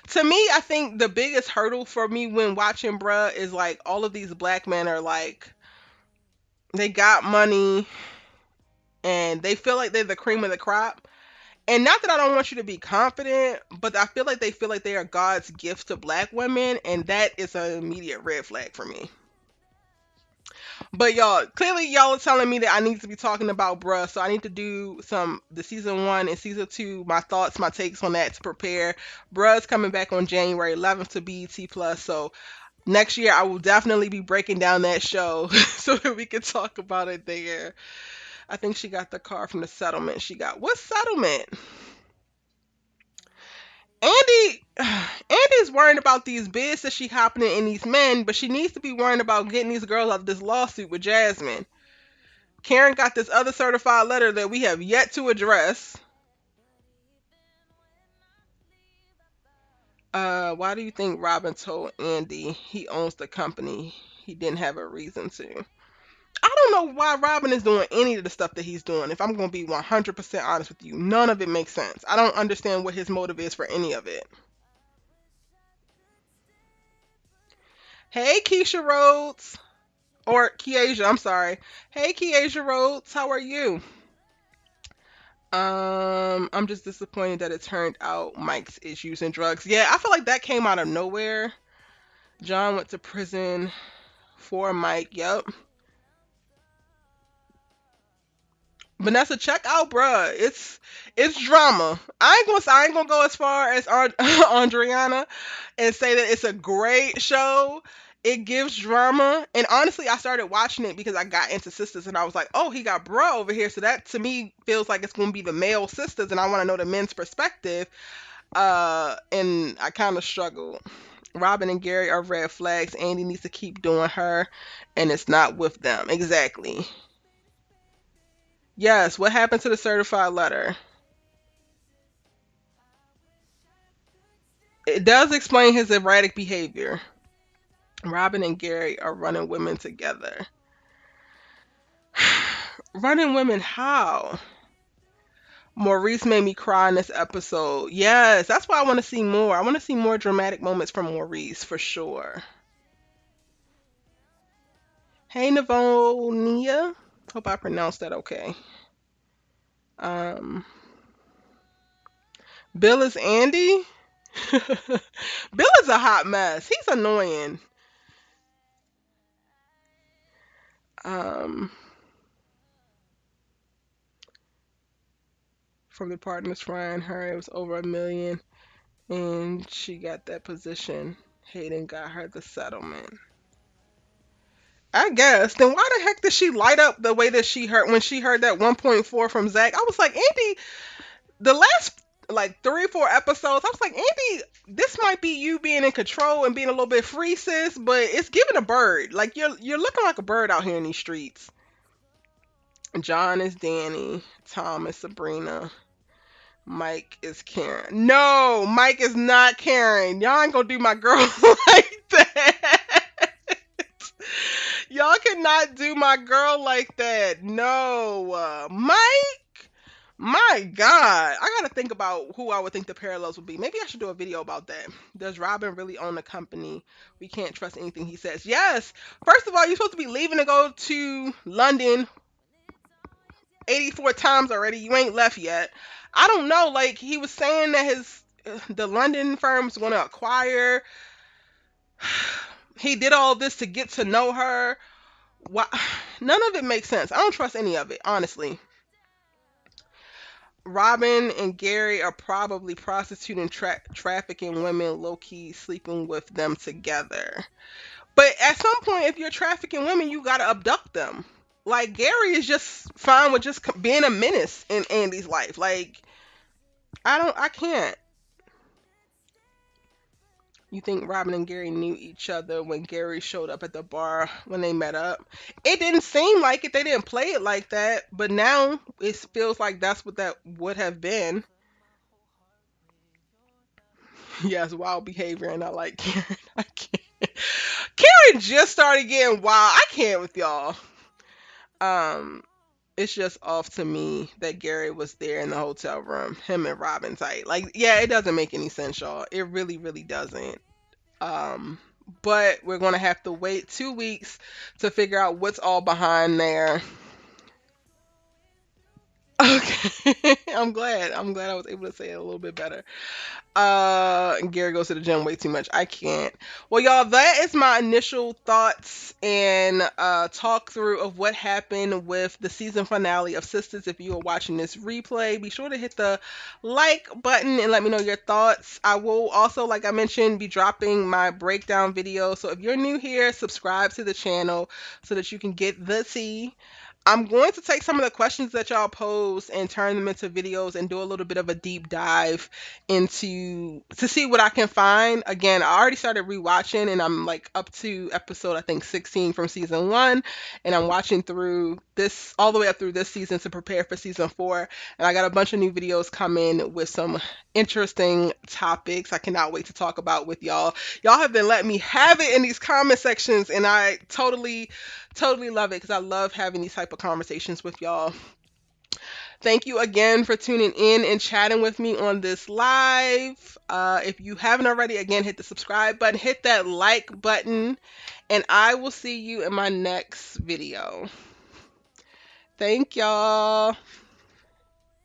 To me, I think the biggest hurdle for me when watching bruh is like all of these black men are like They got money and they feel like they're the cream of the crop. And not that I don't want you to be confident, but I feel like they feel like they are God's gift to black women, and that is an immediate red flag for me. But y'all, clearly y'all are telling me that I need to be talking about bruh, so I need to do some the season one and season two, my thoughts, my takes on that to prepare. Bruh's coming back on January 11th to BET Plus, so next year I will definitely be breaking down that show so that we can talk about it there. I think she got the car from the settlement. She got what settlement? Andi, Andi's worrying about these bids that she hopping in these men, but she needs to be worrying about getting these girls out of this lawsuit with Jasmine. Karen got this other certified letter that we have yet to address. Why do you think Robin told Andi he owns the company? He didn't have a reason to. I don't know why Robin is doing any of the stuff that he's doing. If I'm going to be 100% honest with you, none of it makes sense. I don't understand what his motive is for any of it. Hey, Keisha Rhodes. Or Kiasia, I'm sorry. Hey, Kiasia Rhodes, how are you? I'm just disappointed that it turned out Mike's is using drugs. Yeah, I feel like that came out of nowhere. John went to prison for Mike. Yep. Vanessa, check out, bruh. It's drama. I ain't gonna go as far as Andriana and say that it's a great show. It gives drama, and honestly, I started watching it because I got into Sisters, and I was like, oh, he got bruh over here, so that to me feels like it's gonna be the male sisters, and I want to know the men's perspective. And I kind of struggled. Robin and Gary are red flags. Andi needs to keep doing her, and it's not with them. Exactly. Yes, what happened to the certified letter? It does explain his erratic behavior. Robin and Gary are running women together. Running women how? Maurice made me cry in this episode. Yes, that's why I want to see more. I want to see more dramatic moments from Maurice for sure. Hey, Navonia. Hope I pronounced that okay. Um, Bill is Andi. Bill is a hot mess. He's annoying. Um, from the partners trying her, it was over 1 million, and she got that position. Hayden got her the settlement. I guess. Then why the heck did she light up the way that she heard when she heard that 1.4 from Zach? I was like, Andi, the last like 3 or 4 episodes, I was like, Andi, this might be you being in control and being a little bit free, sis, but it's giving a bird. Like you're looking like a bird out here in these streets. John is Danni. Tom is Sabrina. Mike is Karen. No, Mike is not Karen. Y'all ain't gonna do my girl like that. Y'all cannot do my girl like that. No. Mike? My God. I gotta think about who I would think the parallels would be. Maybe I should do a video about that. Does Robin really own the company? We can't trust anything he says. Yes. First of all, you're supposed to be leaving to go to London 84 times already. You ain't left yet. I don't know. Like he was saying that his the London firm's going to acquire. He did all this to get to know her. Why? None of it makes sense. I don't trust any of it, honestly. Robin and Gary are probably prostituting, trafficking women, low key sleeping with them together. But at some point, if you're trafficking women, you gotta abduct them. Like Gary is just fine with just being a menace in Andy's life. Like I can't. You think Robin and Gary knew each other when Gary showed up at the bar when they met up? It didn't seem like it. They didn't play it like that, but now it feels like that's what that would have been. Yes, wild behavior, and I like Karen. I can't. Karen just started getting wild. I can't with y'all. Um, it's just off to me that Gary was there in the hotel room, him and Robin tight. Like, yeah, it doesn't make any sense, y'all. It really, really doesn't. Um, but we're going to have to wait 2 weeks to figure out what's all behind there. Okay. I'm glad I was able to say it a little bit better. Gary goes to the gym way too much. I can't. Well, y'all, that is my initial thoughts and talk through of what happened with the season finale of Sistas. If you are watching this replay, be sure to hit the like button and let me know your thoughts. I will also, like I mentioned, be dropping my breakdown video. So if you're new here, subscribe to the channel so that you can get the tea. I'm going to take some of the questions that y'all pose and turn them into videos and do a little bit of a deep dive into to see what I can find. Again, I already started rewatching and I'm like up to episode I think 16 from season 1, and I'm watching through this all the way up through this season to prepare for season 4, and I got a bunch of new videos coming with some interesting topics I cannot wait to talk about with y'all. Y'all have been letting me have it in these comment sections, and I totally love it because I love having these type of conversations with y'all. Thank you again for tuning in and chatting with me on this live. If you haven't already, again, hit the subscribe button, hit that like button, and I will see you in my next video. Thank y'all.